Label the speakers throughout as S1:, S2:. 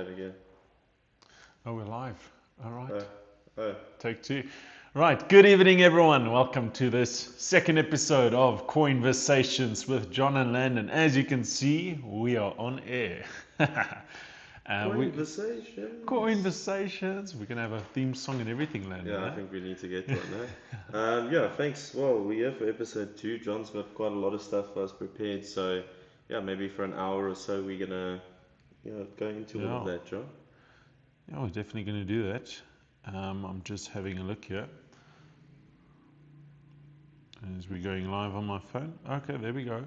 S1: that again.
S2: Oh, we're live. All right.
S1: Oh.
S2: Take two. Right. Good evening, everyone. Welcome to this second episode of COINVERSATIONS with John and Landon. As you can see, we are on air.
S1: COINVERSATIONS.
S2: COINVERSATIONS. We're going to have a theme song and everything, Landon.
S1: Yeah, I think we need to get one, huh? Yeah, thanks. Well, we're here for episode 2. John's got quite a lot of stuff for us prepared, so yeah, maybe for an hour or so we're gonna go into all of that, John.
S2: Yeah, we're definitely going to do that. I'm just having a look here. As we're going live on my phone. Okay, there we go.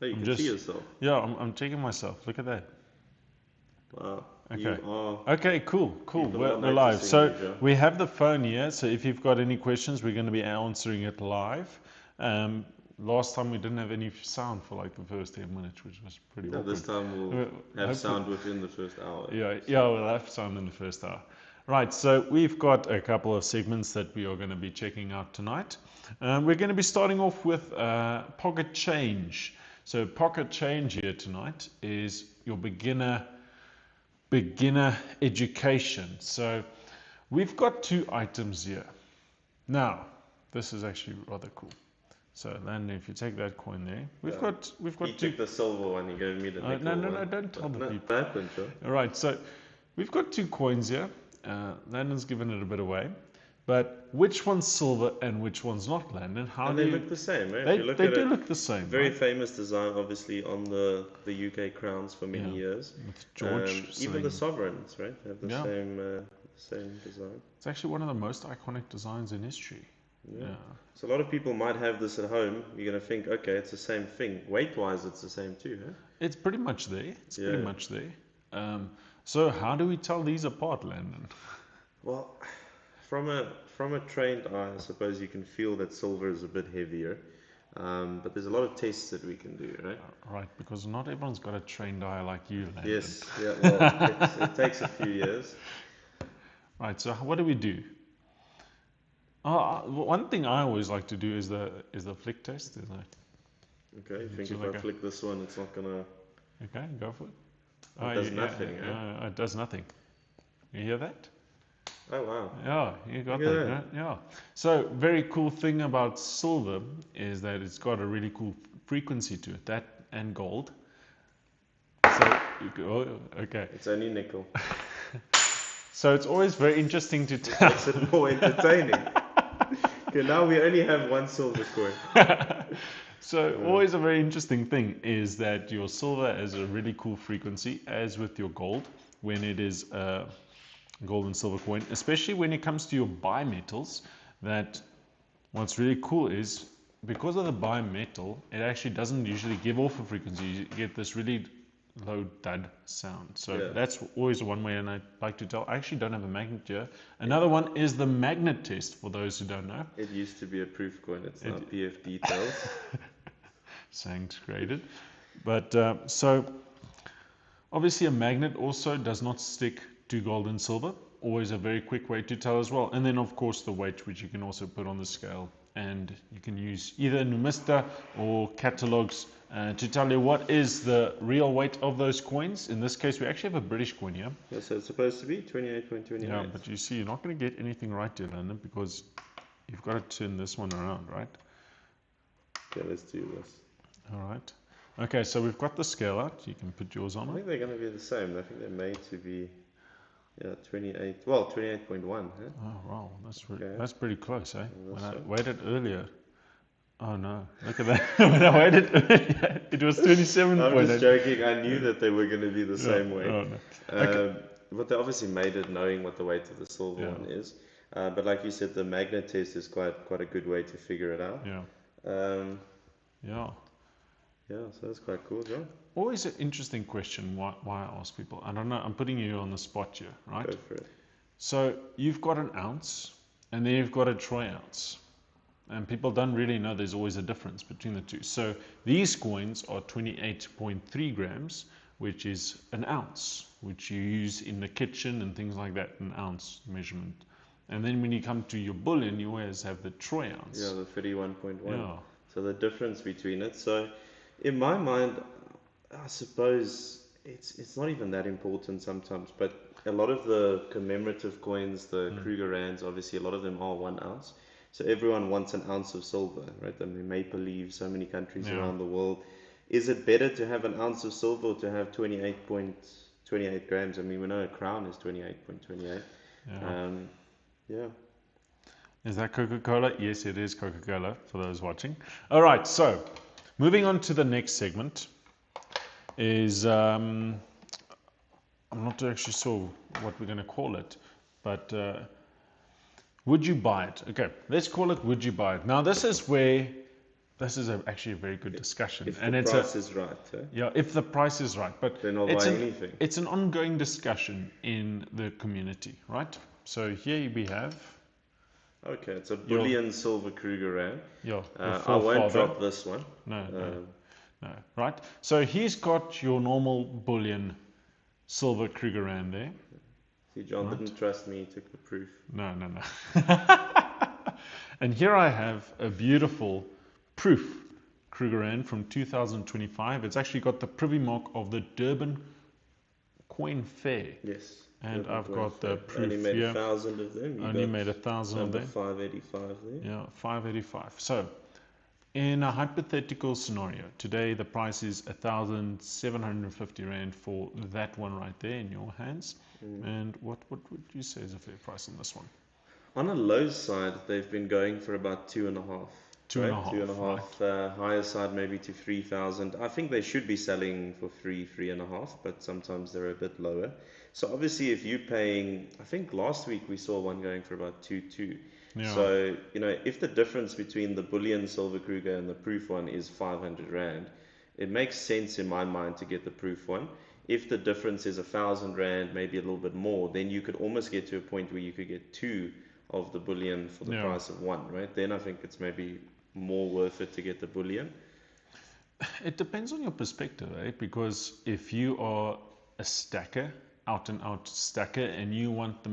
S1: Oh, you can see yourself.
S2: Yeah, I'm checking myself. Look at that.
S1: Wow.
S2: Okay.
S1: You
S2: Okay, cool. We're live. So we have the phone here. So if you've got any questions, we're going to be answering it live. Last time we didn't have any sound for like the first 10 minutes, which was pretty awkward.
S1: This time we'll have sound within the first hour.
S2: Yeah, we'll have sound in the first hour. Right, so we've got a couple of segments that we are going to be checking out tonight. We're going to be starting off with pocket change. So pocket change here tonight is your beginner education. So we've got 2 items here. Now, this is actually rather cool. So Landon, if you take that coin there, we've got
S1: he
S2: 2.
S1: took the silver one. He gave me the nickel one.
S2: No, don't tell the people.
S1: That one, sure.
S2: All right, so we've got 2 coins here. Landon's given it a bit away. But which one's silver and which one's not, Landon?
S1: And they look the same, right?
S2: They do look the same.
S1: Very famous design, obviously, on the UK crowns for many years.
S2: With George
S1: even the sovereigns, right, have the same design.
S2: It's actually one of the most iconic designs in history. Yeah.
S1: So a lot of people might have this at home. You're going to think, okay, it's the same thing. Weight-wise, it's the same too, huh?
S2: It's pretty much there. Pretty much there. So how do we tell these apart, Landon?
S1: Well, from a trained eye, I suppose you can feel that silver is a bit heavier. But there's a lot of tests that we can do, right?
S2: Right, because not everyone's got a trained eye like you, Landon.
S1: Yes, yeah. Well, it takes a few years.
S2: Right. So what do we do? One thing I always like to do is the flick test, isn't it?
S1: Okay, I think if I flick this one, it's not gonna.
S2: Okay, go for it.
S1: It does nothing.
S2: It does nothing. You hear that?
S1: Oh wow.
S2: Yeah, you got that. Right? Yeah. So very cool thing about silver is that it's got a really cool frequency to it. That and gold. So okay.
S1: It's only nickel.
S2: So it's always very interesting to tell.
S1: Makes it more entertaining. Okay, now we only have 1 silver coin.
S2: So always a very interesting thing is that your silver has a really cool frequency, as with your gold, when it is a gold and silver coin, especially when it comes to your bimetals. That what's really cool is because of the bimetal, it actually doesn't usually give off a frequency. You get this really low dud sound. So that's always one way, and I like to tell. I actually don't have a magnet here. Another one is the magnet test, for those who don't know.
S1: It used to be a proof coin. It's now PF details.
S2: Sayings created. But so obviously a magnet also does not stick to gold and silver. Always a very quick way to tell as well. And then of course the weight, which you can also put on the scale. And you can use either Numista or catalogs to tell you what is the real weight of those coins. In this case, we actually have a British coin here.
S1: Yeah, so it's supposed to be 28.28.
S2: Yeah, but you see, you're not going to get anything right here, Landon, because you've got to turn this one around, right?
S1: Okay, let's do this.
S2: All right. Okay, so we've got the scale out. You can put yours on.
S1: I think they're going to be the same. I think they're made to be 28. Well, 28.1. Huh?
S2: Oh wow, that's pretty close, eh? When I waited earlier. Oh no, look at that. When I waited earlier, it was 27.
S1: I'm just joking. I knew that they were going to be the same weight.
S2: Oh, no. Okay.
S1: But they obviously made it knowing what the weight of the silver one is. But like you said, the magnet test is quite a good way to figure it out. Yeah, so that's quite cool, John.
S2: Always an interesting question why I ask people. I don't know, I'm putting you on the spot here, right?
S1: Go for it.
S2: So you've got an ounce and then you've got a troy ounce. And people don't really know there's always a difference between the two. So these coins are 28.3 grams, which is an ounce, which you use in the kitchen and things like that, an ounce measurement. And then when you come to your bullion, you always have the troy ounce.
S1: Yeah, the 31.1.
S2: Yeah.
S1: So the difference between it. So in my mind, I suppose it's not even that important sometimes, but a lot of the commemorative coins, the Kruger Rands, obviously a lot of them are 1 ounce. So everyone wants an ounce of silver, right? I mean, Maple Leaf, so many countries
S2: Yeah.
S1: around the world. Is it better to have an ounce of silver or to have 28.28 grams? I mean, we know a crown is 28.28.
S2: Yeah.
S1: Yeah.
S2: Is that Coca-Cola? Yes, it is Coca-Cola for those watching. All right, so moving on to the next segment is I'm not actually sure what we're going to call it, but would you buy it? Okay, let's call it would you buy it. Now this is where actually a very good discussion,
S1: If
S2: and
S1: the
S2: it's
S1: price is right, eh?
S2: yeah, if the price is right, but
S1: Then I'll buy anything.
S2: it's an ongoing discussion in the community, right? So here we have
S1: Okay, it's a Bullion silver Kruger Rand.
S2: your
S1: I won't drop this one.
S2: No, right? So he's got your normal Bullion silver Kruger Rand there.
S1: See, John didn't trust me, he took the proof.
S2: No. And here I have a beautiful proof Kruger Rand from 2025. It's actually got the privy mark of the Durban Coin Fair.
S1: Yes.
S2: And
S1: Durban
S2: I've
S1: Coin
S2: got
S1: Fair.
S2: the proof
S1: Only made
S2: here.
S1: 1,000 of them. You
S2: Only
S1: got
S2: made 1,000 of
S1: number
S2: them.
S1: 585 there.
S2: Yeah, 585. So, in a hypothetical scenario, today the price is 1,750 Rand for that one right there in your hands. And what would you say is a fair price on this one?
S1: On a low side, they've been going for about 2.5.
S2: Two and a half.
S1: 2.5. Higher side maybe to 3,000. I think they should be selling for 3.5, but sometimes they're a bit lower. So obviously, if you're paying, I think last week we saw one going for about 2.2.
S2: Yeah.
S1: So if the difference between the Bullion Silver Kruger and the proof one is 500 Rand, it makes sense in my mind to get the proof one. If the difference is 1,000 Rand, maybe a little bit more, then you could almost get to a point where you could get two of the Bullion for the price of one, right? Then I think it's maybe more worth it to get the Bullion.
S2: It depends on your perspective, eh? Because if you are a stacker, out and out stacker, and you want the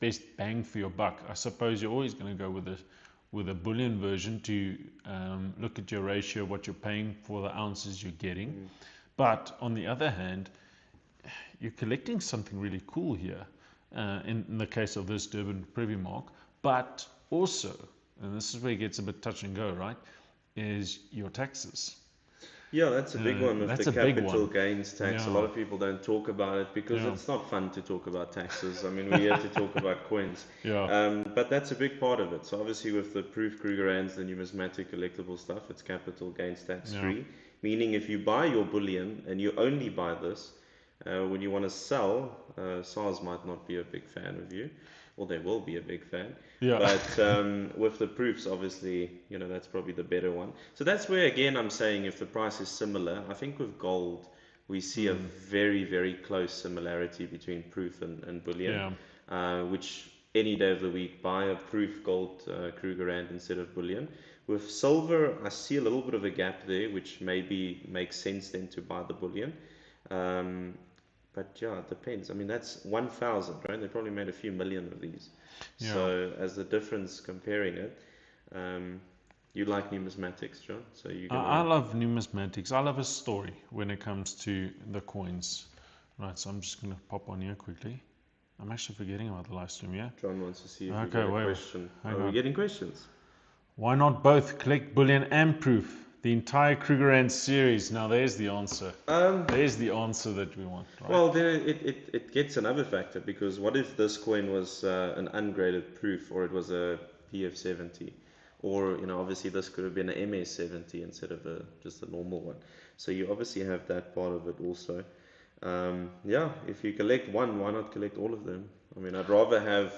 S2: best bang for your buck, I suppose you're always going to go with a Bullion version to look at your ratio, what you're paying for the ounces you're getting. But on the other hand, you're collecting something really cool here, in the case of this Durban Privy Mark, but also, and this is where it gets a bit touch and go, right, is your taxes.
S1: Yeah, that's a big one with
S2: That's
S1: the
S2: a big
S1: capital
S2: one.
S1: gains tax. A
S2: Yeah.
S1: lot of people don't talk about it because
S2: Yeah.
S1: it's not fun to talk about taxes. I mean, we're here to talk about coins.
S2: Yeah.
S1: But that's a big part of it. So obviously with the proof Kruger Rands, the numismatic collectible stuff, it's capital gains tax free. Meaning if you buy your bullion and you only buy this, when you want to sell, SARS might not be a big fan of you. Well, they will be a big fan.
S2: Yeah.
S1: But with the proofs, obviously, that's probably the better one. So that's where, again, I'm saying if the price is similar, I think with gold, we see a very, very close similarity between proof and bullion, which any day of the week, buy a proof gold Kruger Rand instead of bullion. With silver, I see a little bit of a gap there, which maybe makes sense then to buy the bullion. But yeah, it depends. I mean, that's 1,000, right? They probably made a few million of these.
S2: Yeah.
S1: So as the difference comparing it, you like numismatics, John? So you
S2: I love numismatics. I love a story when it comes to the coins. Right, so I'm just going to pop on here quickly. I'm actually forgetting about the live stream, yeah?
S1: John wants to see if
S2: Okay,
S1: we got a
S2: wait,
S1: question.
S2: hang
S1: Are we
S2: on.
S1: getting questions?
S2: Why not both? Collect bullion and proof. The entire Kruger Rand series. Now there's the answer. There's the answer that we want, right?
S1: Well, there it gets another factor, because what if this coin was an ungraded proof, or it was a PF70, or obviously this could have been an MS70 instead of just a normal one. So you obviously have that part of it also. Yeah, if you collect one, why not collect all of them? I mean, I'd rather have.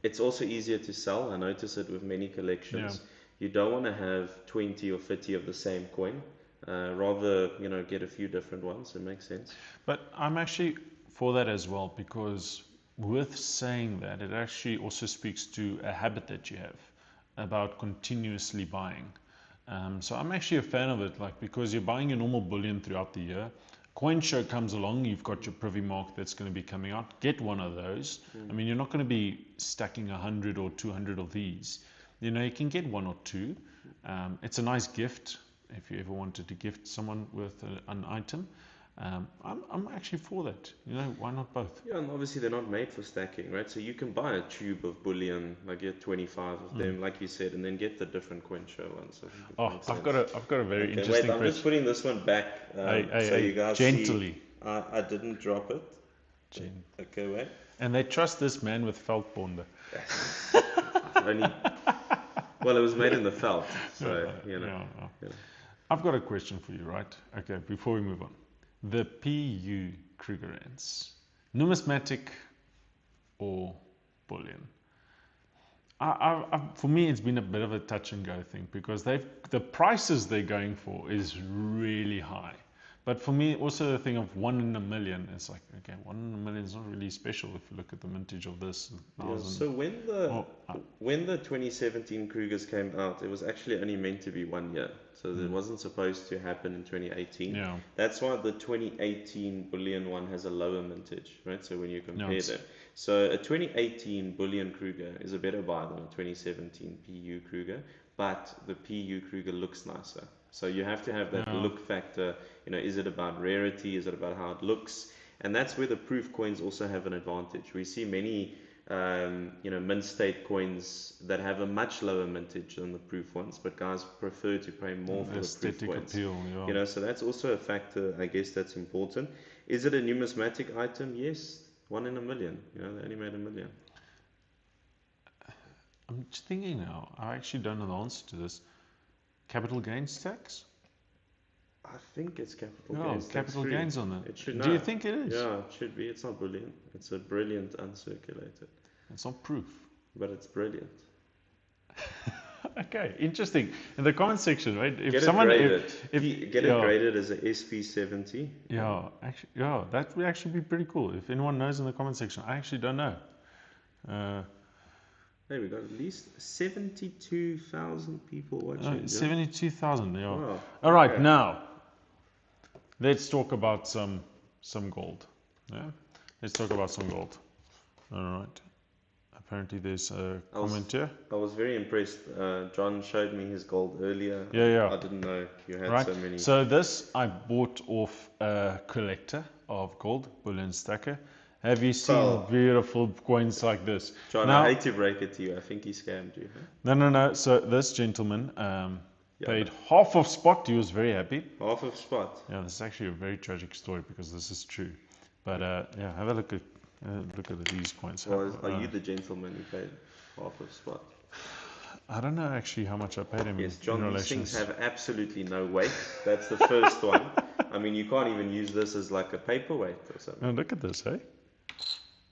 S1: It's also easier to sell. I notice it with many collections.
S2: Yeah.
S1: You don't want to have 20 or 30 of the same coin. Rather, get a few different ones. It makes sense.
S2: But I'm actually for that as well, because with saying that, it actually also speaks to a habit that you have about continuously buying. So I'm actually a fan of it, like, because you're buying your normal bullion throughout the year. Coin show comes along, you've got your privy mark that's going to be coming out. Get one of those. I mean, you're not going to be stacking 100 or 200 of these. You can get one or two. It's a nice gift if you ever wanted to gift someone with an item. I'm actually for that. You know, why not both?
S1: Yeah, and obviously they're not made for stacking, right? So you can buy a tube of bullion, like get 25 of them, like you said, and then get the different coin show ones. I think it
S2: Oh,
S1: makes
S2: I've
S1: sense.
S2: got a very
S1: Okay, wait,
S2: interesting
S1: I'm just
S2: question.
S1: putting this one back so you guys
S2: Gently.
S1: see. I didn't drop it. Okay, wait.
S2: And they trust this man with Veldponde.
S1: Only, well, it was made in the felt, so, you know.
S2: Yeah. I've got a question for you, right? Okay, before we move on. The PU Krugerrands, numismatic or bullion? For me, it's been a bit of a touch and go thing because the prices they're going for is really high. But for me, also the thing of 1 in a million, it's like, okay, 1 in a million is not really special if you look at the mintage of this.
S1: Yeah, so when the 2017 Krugers came out, it was actually only meant to be 1 year. So it wasn't supposed to happen in 2018.
S2: Yeah.
S1: That's why the 2018 Bullion one has a lower mintage, right? So when you compare them. So a 2018 Bullion Kruger is a better buy than a 2017 PU Kruger, but the PU Kruger looks nicer. So you have to have that look factor. You know, is it about rarity? Is it about how it looks? And that's where the proof coins also have an advantage. We see many, mint state coins that have a much lower mintage than the proof ones, but guys prefer to pay more for the proof coins.
S2: Appeal, yeah.
S1: You know, so that's also a factor, I guess, that's important. Is it a numismatic item? Yes, 1 in a million. You know, they only made 1 million.
S2: I'm just thinking now. I actually don't know the answer to this. Capital gains tax?
S1: I think it's capital gains.
S2: Capital gains on that.
S1: It should.
S2: Do you think it is?
S1: Yeah, it should be. It's not bullion. It's a brilliant uncirculated.
S2: It's not proof.
S1: But it's brilliant.
S2: Okay, interesting. In the comment section, right? If
S1: get
S2: someone
S1: it graded. Get it graded as a SP70.
S2: Yeah, actually, that would actually be pretty cool. If anyone knows in the comment section, I actually don't know.
S1: Hey, we got at least 72,000 people watching.
S2: 72,000, yeah.
S1: Wow.
S2: All right, now let's talk about some gold. Yeah, let's talk about some gold. All right. Apparently, there's a comment here.
S1: I was very impressed. John showed me his gold earlier.
S2: Yeah.
S1: I didn't know you had so many.
S2: So this I bought off a collector of gold, Bullion Stacker. Have you seen beautiful coins like this?
S1: John, I hate to break it to you. I think he scammed you. Huh?
S2: No. So this gentleman paid half of spot. He was very happy.
S1: Half of spot?
S2: Yeah, this is actually a very tragic story because this is true. But have a look at these coins.
S1: Well, are you the gentleman who paid half of spot?
S2: I don't know actually how much I paid him.
S1: Yes, John, these things have absolutely no weight. That's the first one. I mean, you can't even use this as like a paperweight or something.
S2: Oh, look at this, hey?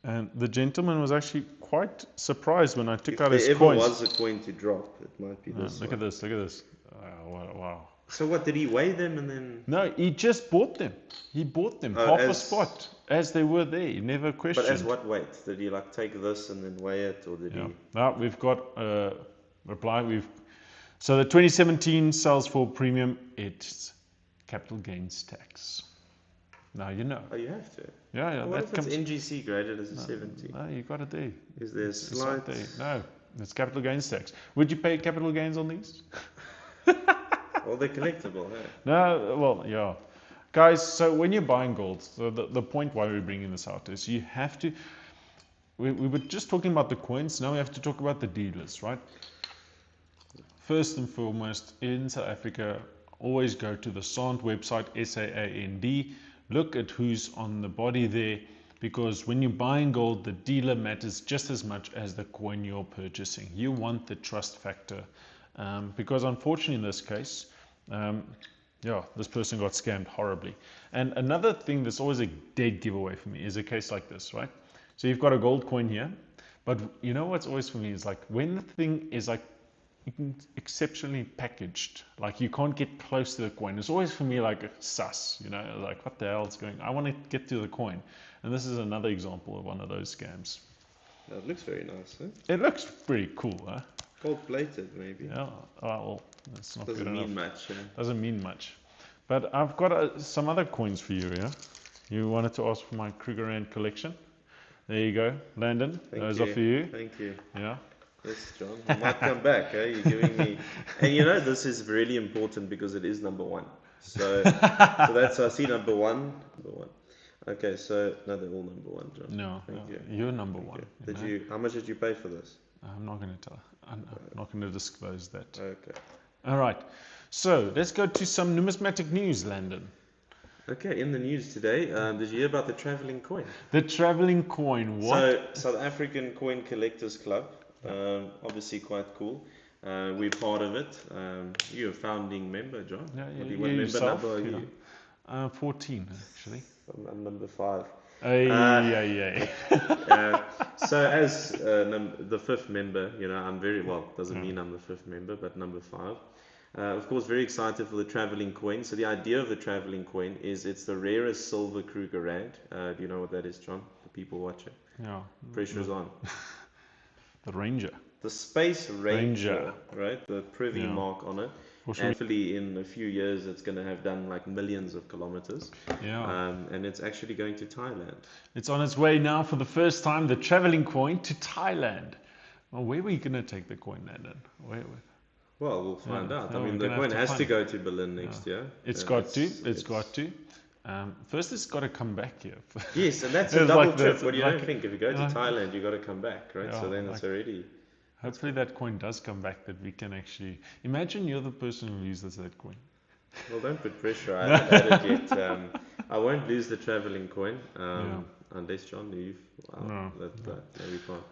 S2: And the gentleman was actually quite surprised when I took out his coins.
S1: If there ever was a coin to drop, it might be this
S2: Look at this. Wow.
S1: So what, did he weigh them and then...
S2: No, he just bought them. He bought them, half a spot, as they were there. He never questioned.
S1: But as what weight? Did he like take this and then weigh it, or did he...
S2: Now, we've got a reply. So the 2017 sells for premium, it's capital gains tax. Now you know.
S1: Oh, you have to?
S2: Yeah.
S1: What if it's NGC graded as a 70?
S2: No, you got it there.
S1: Is there a slight...
S2: No, it's capital gains tax. Would you pay capital gains on these?
S1: Well, they're collectible, eh?
S2: No, well, yeah. Guys, so when you're buying gold, so the point why we're bringing this out is you have to... We were just talking about the coins, now we have to talk about the dealers, right? First and foremost, in South Africa, always go to the SAND website, SAAND, look at who's on the body there, because when you're buying gold, the dealer matters just as much as the coin you're purchasing. You want the trust factor, because unfortunately in this case, this person got scammed horribly. And another thing that's always a dead giveaway for me is a case like this, right? So you've got a gold coin here, but you know what's always for me is like when the thing is like exceptionally packaged, like you can't get close to the coin. It's always for me like a sus, you know, like what the hell is going on? I want to get to the coin. And this is another example of one of those scams.
S1: It looks very nice, huh?
S2: It looks pretty cool, huh?
S1: Gold plated, maybe.
S2: Yeah, well, that's not
S1: Doesn't
S2: good enough.
S1: mean much, yeah.
S2: Doesn't mean much. But I've got some other coins for you, yeah? You wanted to ask for my Krugerrand collection. There you go, Landon. Those are for you.
S1: Thank you.
S2: Yeah.
S1: Yes, John. I might come back, eh? You're giving me... And you know, this is really important because it is number one. So that's, I see number one. Number one. Okay, so no, they're all number one, John.
S2: No,
S1: Thank you.
S2: you're number one.
S1: Did you? How much did you pay for this?
S2: I'm not going to tell. I'm not going to disclose that.
S1: Okay.
S2: All right. So let's go to some numismatic news, Landon.
S1: Okay, in the news today, did you hear about the traveling coin?
S2: The traveling coin. What?
S1: So, South African Coin Collectors Club, obviously quite cool. We're part of it. You're a founding member, John.
S2: Yeah,
S1: What member
S2: yourself,
S1: number are you?
S2: 14, actually.
S1: I'm number 5.
S2: Ay.
S1: So as the 5th member, I'm very well. Doesn't mean I'm the 5th member, but number 5. Of course, very excited for the traveling coin. So the idea of the traveling coin is it's the rarest silver Kruger rand. Do you know what that is, John? The people watching.
S2: Yeah.
S1: Pressure's on.
S2: The Ranger.
S1: The Space Ranger, right? The privy mark on it.
S2: Sure.
S1: Hopefully in a few years it's going to have done like millions of kilometers.
S2: Yeah.
S1: And it's actually going to Thailand.
S2: It's on its way now for the first time, the traveling coin to Thailand. Well, where were you going to take the coin, Landon?
S1: Well, we'll find out.
S2: No,
S1: I mean, the coin has to go to Bullion next year.
S2: It's got to. First, it's got to come back here.
S1: Yes, and that's a double trip. What do you don't think? If you go to Thailand, you got to come back, right? So then it's already...
S2: Hopefully that coin does come back, that we can actually... Imagine you're the person who loses that coin.
S1: Well, don't put pressure. I haven't had it yet. I won't lose the traveling coin. Unless John leave. Wow, no, we can't.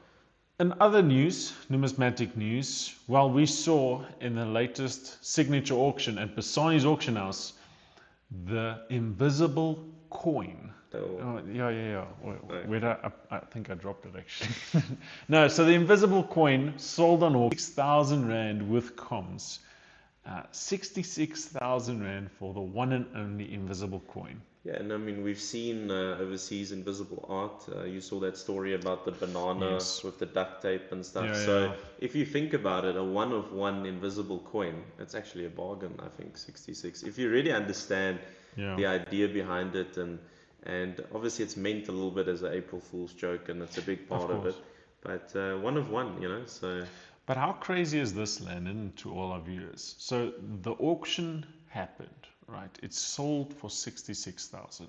S2: In other news, numismatic news, well, we saw in the latest signature auction at Bassani's auction house, the invisible coin. Yeah. Wait, I think I dropped it actually. No, so the invisible coin sold on auction, 6,000 Rand with comms. 66,000 Rand for the one and only invisible coin.
S1: Yeah, and I mean, we've seen overseas invisible art. You saw that story about the banana with the duct tape and stuff. If you think about it, a one-of-one invisible coin, it's actually a bargain, I think, 66. If you really understand the idea behind it, and obviously it's meant a little bit as an April Fool's joke, and it's a big part of it. But one-of-one, so...
S2: But how crazy is this, Landon, to all our viewers? So the auction happened. Right, it sold for 66,000,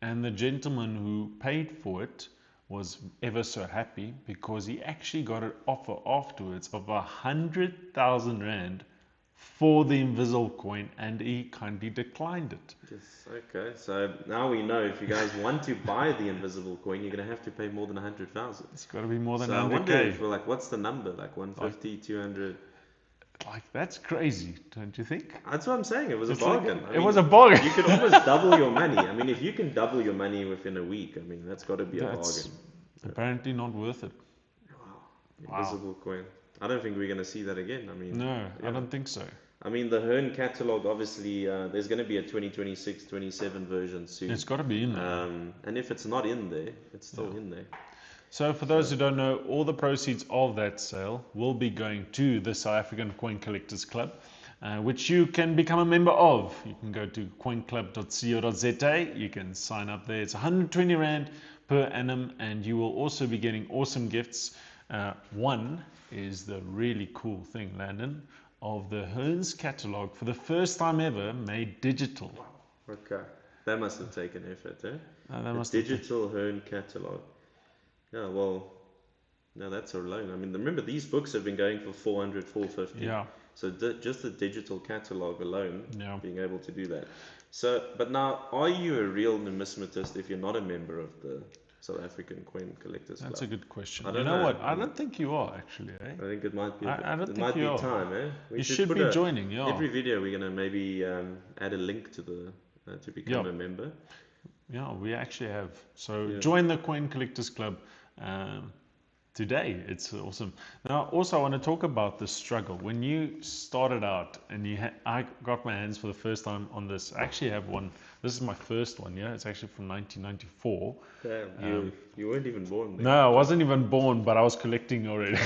S2: and the gentleman who paid for it was ever so happy because he actually got an offer afterwards of 100,000 Rand for the invisible coin, and he kindly declined it.
S1: Yes, okay. So now we know if you guys want to buy the invisible coin, you're going to have to pay more than 100,000.
S2: It's got to be more than 100K.
S1: So I wonder if we're like, what's the number? Like 150, 200?
S2: Like, that's crazy, don't you think?
S1: That's what I'm saying. It was a bargain.
S2: It was a bargain.
S1: You could almost double your money. I mean, if you can double your money within a week, I mean, that's got to be a bargain.
S2: Apparently not worth it.
S1: Wow. Invisible coin. I don't think we're going to see that again. I mean,
S2: no, I don't think so.
S1: I mean, the Hearn catalog, obviously, there's going to be a 2026, 27 version soon.
S2: It's got to be in there.
S1: And if it's not in there, it's still in there.
S2: So for those who don't know, all the proceeds of that sale will be going to the South African Coin Collectors Club, which you can become a member of. You can go to coinclub.co.za. You can sign up there. It's 120 Rand per annum, and you will also be getting awesome gifts. One is the really cool thing, Landon, of the Hearns catalog for the first time ever made digital.
S1: Wow. Okay. That must have taken effort, eh?
S2: The
S1: digital Hearn catalog. Yeah, well, no, that's alone. I mean, remember, these books have been going for 400, 450.
S2: Yeah.
S1: So just the digital catalog alone, being able to do that. So, but now, are you a real numismatist if you're not a member of the South African Coin Collectors Club?
S2: That's a good question.
S1: I don't
S2: know what? I don't think you are, actually, eh?
S1: I think it might be.
S2: I don't think
S1: might
S2: you
S1: be
S2: are.
S1: Time, eh?
S2: You should be joining. Yeah.
S1: Every video, we're gonna maybe add a link to the to become a member.
S2: Yeah, we actually have. So join the Coin Collectors Club today. It's awesome. Now, also, I want to talk about the struggle. When you started out and I got my hands for the first time on this. I actually have one. This is my first one. Yeah, it's actually from 1994.
S1: Damn, you weren't even born then.
S2: No, I wasn't even born, but I was collecting already.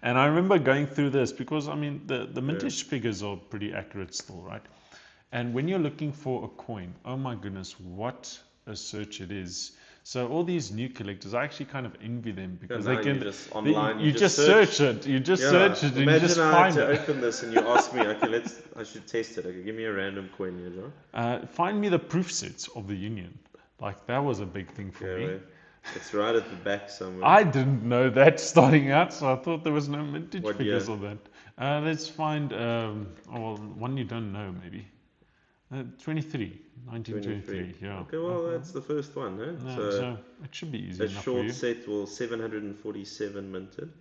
S2: And I remember going through this because, I mean, the mintage figures are pretty accurate still, right? And when you're looking for a coin, oh my goodness, what a search it is. So all these new collectors, I actually kind of envy them
S1: Yeah,
S2: because
S1: now
S2: they
S1: you
S2: can.
S1: just online, you
S2: You
S1: just
S2: just search
S1: search.
S2: it. You just
S1: Yeah,
S2: search it and you
S1: imagine
S2: just
S1: I had
S2: find
S1: to
S2: it.
S1: open this and you ask me, okay, I should test it. Okay, give me a random coin here, John.
S2: Find me the proof sets of the union. Like that was a big thing for
S1: Okay,
S2: me.
S1: wait. It's right at the back somewhere.
S2: I didn't know that starting out, so I thought there was no vintage
S1: What
S2: figures
S1: year?
S2: of that. Let's find well, one you don't know maybe. 23,
S1: 23.
S2: 1923. Yeah.
S1: Okay, well, that's the first one, huh?
S2: No,
S1: So
S2: so it should be easy
S1: a
S2: enough for
S1: short
S2: you.
S1: set, well, 747 minted.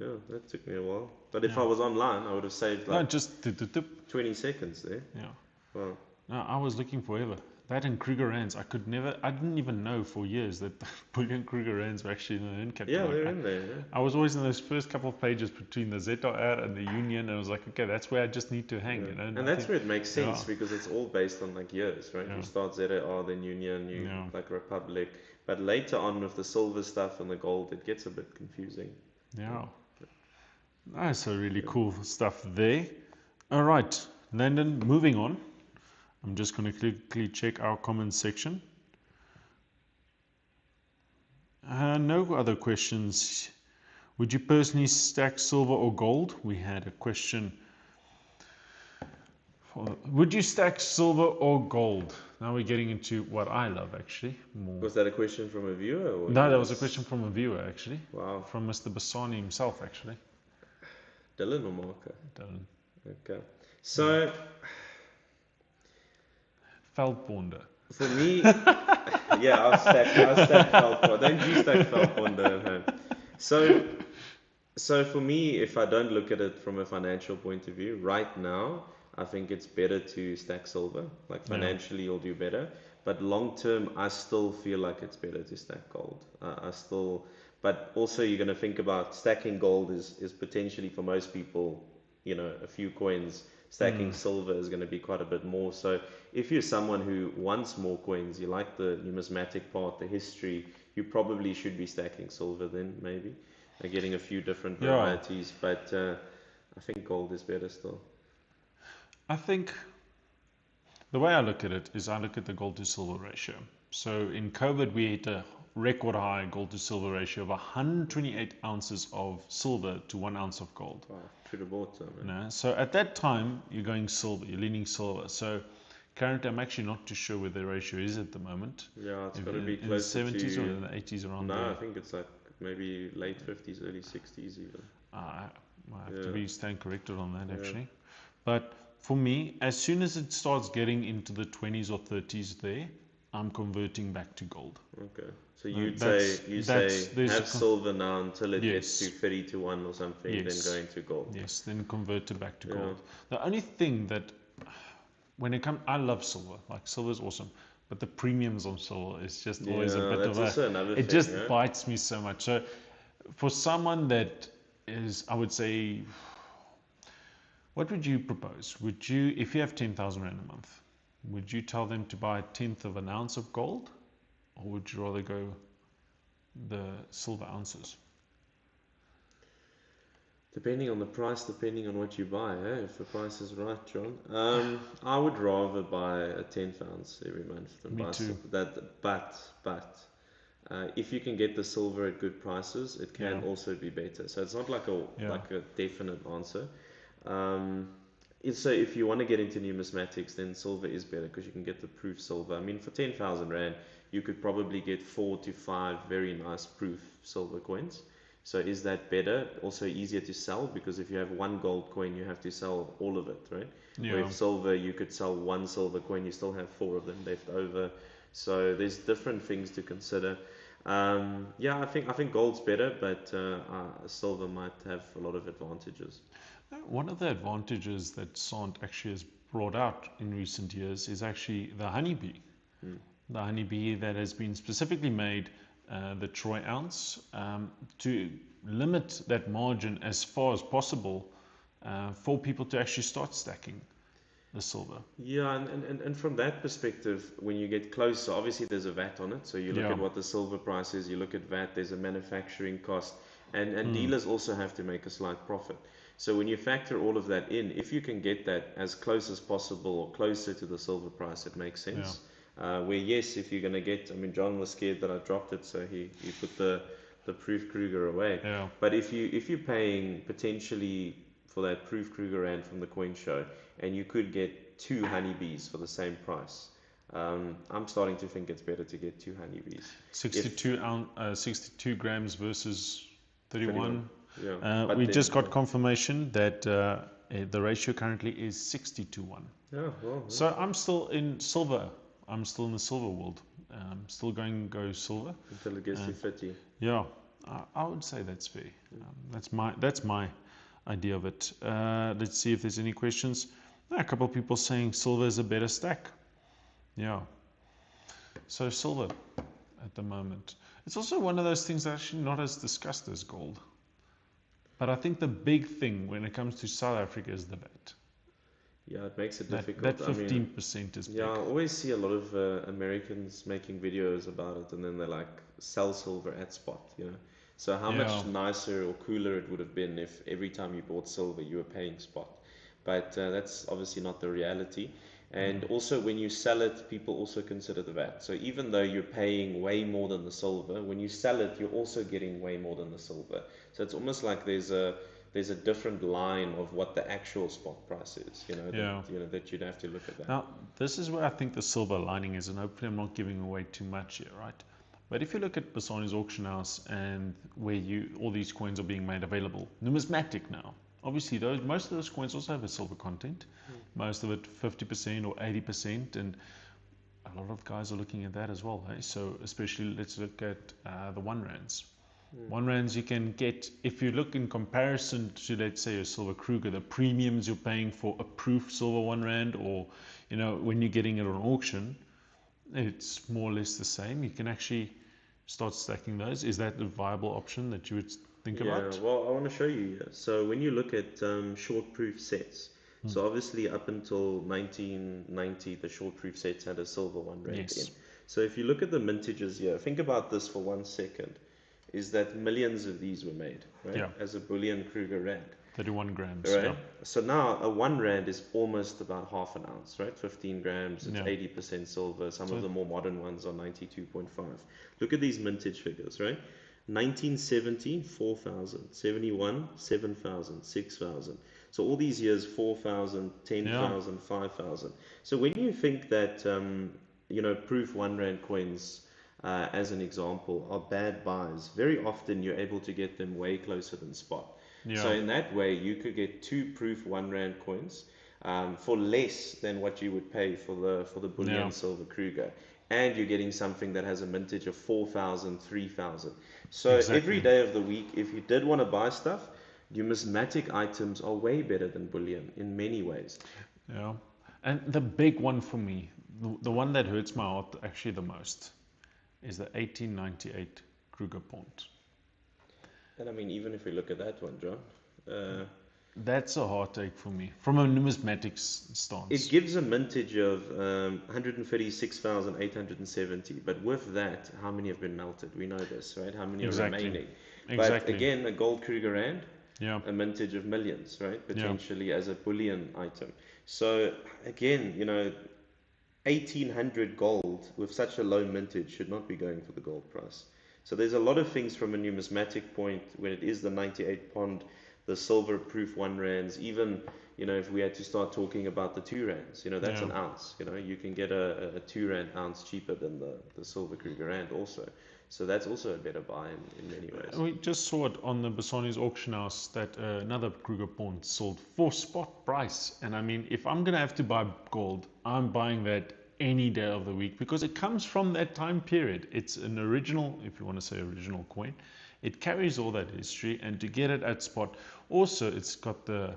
S1: Yeah, that took me a while. But if I
S2: Yeah.
S1: was online, I would have saved
S2: No,
S1: like
S2: just
S1: 20 seconds there.
S2: yeah.
S1: Wow.
S2: No, I was looking forever. That and Krugerrands, I didn't even know for years that Bullion Krugerrands were actually in the end
S1: Yeah,
S2: catalog.
S1: they're in there, yeah.
S2: I was always in those first couple of pages between the ZR and the Union, and I was like, okay, that's where I just need to hang.
S1: Yeah.
S2: You know,
S1: And that's where it makes sense
S2: yeah.
S1: because it's all based on like years, right?
S2: Yeah.
S1: You start ZAR, then Union, you
S2: Yeah.
S1: like Republic. But later on with the silver stuff and the gold, it gets a bit confusing.
S2: Yeah. That's a really cool stuff there. All right, Landon, moving on. I'm just going to quickly check our comments section. No other questions. Would you personally stack silver or gold? We had a question. Would you stack silver or gold? Now we're getting into what I love actually more.
S1: Was that a question from a viewer? Or
S2: No, that was a question from a viewer actually.
S1: Wow.
S2: From Mr. Bassani himself actually.
S1: Dylan or Marker?
S2: Dylan.
S1: Okay. So,
S2: Veldponder.
S1: for me, yeah, I'll stack Veldponder. Don't you stack Veldponder at home? So for me, if I don't look at it from a financial point of view, right now, I think it's better to stack silver. Like financially, you'll do better. But long term, I still feel like it's better to stack gold. But also you're going to think about stacking gold is potentially for most people, a few coins. Stacking silver is going to be quite a bit more. So if you're someone who wants more coins, you like the numismatic part, the history, you probably should be stacking silver then maybe. Getting a few different varieties, but I think gold is better still.
S2: I think the way I look at it is I look at the gold to silver ratio. So in COVID, we hit a record high gold to silver ratio of 128 ounces of silver to 1 ounce of gold.
S1: Wow, should have bought some.
S2: So at that time, you're going silver, you're leaning silver. So currently, I'm actually not too sure where the ratio is at the moment.
S1: Yeah, it's got to be
S2: in
S1: close
S2: the 70s
S1: to,
S2: or in the 80s around
S1: no,
S2: there.
S1: I think it's like maybe late 50s, early 60s even.
S2: I have to be stand corrected on that actually. But for me, as soon as it starts getting into the 20s or 30s there, I'm converting back to gold.
S1: Okay. So you'd say have silver now until it gets to 30 to 1 or something, then go into gold.
S2: Yes, then convert it back to gold. The only thing that when it comes, I love silver. Like silver is awesome, but the premiums on silver is just always a bit of a. It just bites me so much. So for someone that is, I would say, what would you propose? Would you, if you have 10,000 Rand a month, would you tell them to buy 1/10 of an ounce of gold, or would you rather go the silver ounces?
S1: Depending on the price, depending on what you buy, if the price is right, John. I would rather buy a 10th ounce every month than buy silver. But if you can get the silver at good prices, it can also be better. So it's not like a definite answer. So if you want to get into numismatics, then silver is better because you can get the proof silver. I mean, for 10,000 Rand, you could probably get 4 to 5 very nice proof silver coins. So is that better? Also easier to sell because if you have one gold coin, you have to sell all of it, right? With silver, you could sell one silver coin, you still have 4 of them left over. So there's different things to consider. I think gold's better, but silver might have a lot of advantages.
S2: One of the advantages that Sant actually has brought out in recent years is actually the honeybee. The honeybee that has been specifically made, the troy ounce, to limit that margin as far as possible for people to actually start stacking the silver.
S1: Yeah, and from that perspective, when you get closer, obviously there's a VAT on it. So you look at what the silver price is, you look at VAT, there's a manufacturing cost, and dealers also have to make a slight profit. So when you factor all of that in, if you can get that as close as possible or closer to the silver price, it makes sense. Where yes, if you're gonna get, I mean, John was scared that I dropped it, so he put the Proof Kruger away.
S2: Yeah.
S1: But if you're paying potentially for that Proof Kruger rand from the coin show, and you could get 2 honeybees for the same price, I'm starting to think it's better to get 2 honeybees.
S2: 62 grams versus 31.
S1: 31. Yeah. But
S2: We
S1: then,
S2: just got confirmation that the ratio currently is 60-1.
S1: yeah, well,
S2: So I'm still in silver. I'm still in the silver world. Still going to go silver.
S1: until it gets to 30.
S2: Yeah, I would say that's fair. That's my idea of it. Let's see if there's any questions. A couple of people saying silver is a better stack. Yeah. So silver at the moment. It's also one of those things that actually not as discussed as gold. But I think the big thing when it comes to South Africa is the VAT.
S1: Yeah, it makes it
S2: That
S1: difficult.
S2: 15% is big.
S1: Yeah, I always see a lot of Americans making videos about it, and then they're like, sell silver at spot, you know. So how much nicer or cooler it would have been if every time you bought silver you were paying spot. But that's obviously not the reality. And also when you sell it, people also consider the VAT. So even though you're paying way more than the silver, when you sell it, you're also getting way more than the silver. So it's almost like there's a different line of what the actual spot price is, that you'd have to look at that.
S2: Now, this is where I think the silver lining is, and hopefully I'm not giving away too much here, right? But if you look at Bassani's auction house and where all these coins are being made available, Numismatic now, obviously most of those coins also have a silver content, most of it 50% or 80%, and a lot of guys are looking at that as well. Hey? So especially let's look at the 1 rands. 1 rands you can get, if you look in comparison to, let's say, a silver Kruger, the premiums you're paying for a proof silver 1 rand, or when you're getting it on auction, it's more or less the same. You can actually start stacking those. Is that a viable option that you would think about?
S1: Yeah, well, I want to show you here. So when you look at short proof sets, so obviously up until 1990, the short proof sets had a silver 1 rand in. So if you look at the mintages here, think about this for 1 second, is that millions of these were made, right?
S2: Yeah.
S1: As a Bullion Kruger rand.
S2: 31 grams.
S1: Right.
S2: Yeah.
S1: So now a 1 rand is almost about half an ounce, right? 15 grams, it's
S2: Yeah.
S1: 80% silver. Some of the more modern ones are 92.5. Look at these mintage figures, right? 1970, 4,000. 71, 7,000, 6,000. So all these years, 4,000, 10,000, 5,000. So when you think that, proof 1 rand coins, as an example, are bad buys, very often you're able to get them way closer than spot.
S2: Yeah.
S1: So in that way, you could get 2 proof 1 rand coins for less than what you would pay for the Bullion Silver Kruger, and you're getting something that has a mintage of 4,000, 3,000. So every day of the week, if you did want to buy stuff, numismatic items are way better than bullion in many ways.
S2: Yeah, and the big one for me, the one that hurts my heart actually the most, is the 1898 Kruger Pond.
S1: And I mean, even if we look at that one, John,
S2: that's a heartache for me from a numismatics stance.
S1: It gives a mintage of 136,870, but with that, how many have been melted? We know this, right? How many are remaining? But again, a gold Kruger rand, a mintage of millions, right? Potentially as a bullion item. So again, 1,800 gold with such a low mintage should not be going for the gold price. So there's a lot of things from a numismatic point when it is the 98 pond, the silver proof 1 rands, even, if we had to start talking about the 2 rands, that's an ounce, you can get a 2 rand ounce cheaper than the silver Kruger rand also. So that's also a better buy in many ways.
S2: We just saw it on the Bassani's auction house that another Kruger pawn sold for spot price. And I mean, if I'm going to have to buy gold, I'm buying that any day of the week because it comes from that time period. It's an original, if you want to say original coin. It carries all that history, and to get it at spot, also it's got the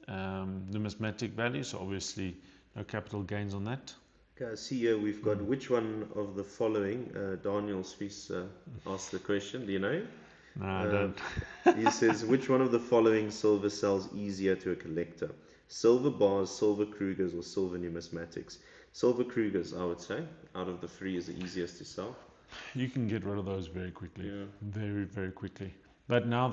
S2: numismatic value, so obviously no capital gains on that.
S1: Okay, I see here we've got which one of the following. Daniel Spies asked the question. Do you know?
S2: No, I don't.
S1: He says, which one of the following silver sells easier to a collector? Silver bars, silver Krugers, or silver numismatics? Silver Krugers, I would say, out of the 3 is the easiest to sell.
S2: You can get rid of those very quickly, very, very quickly. But now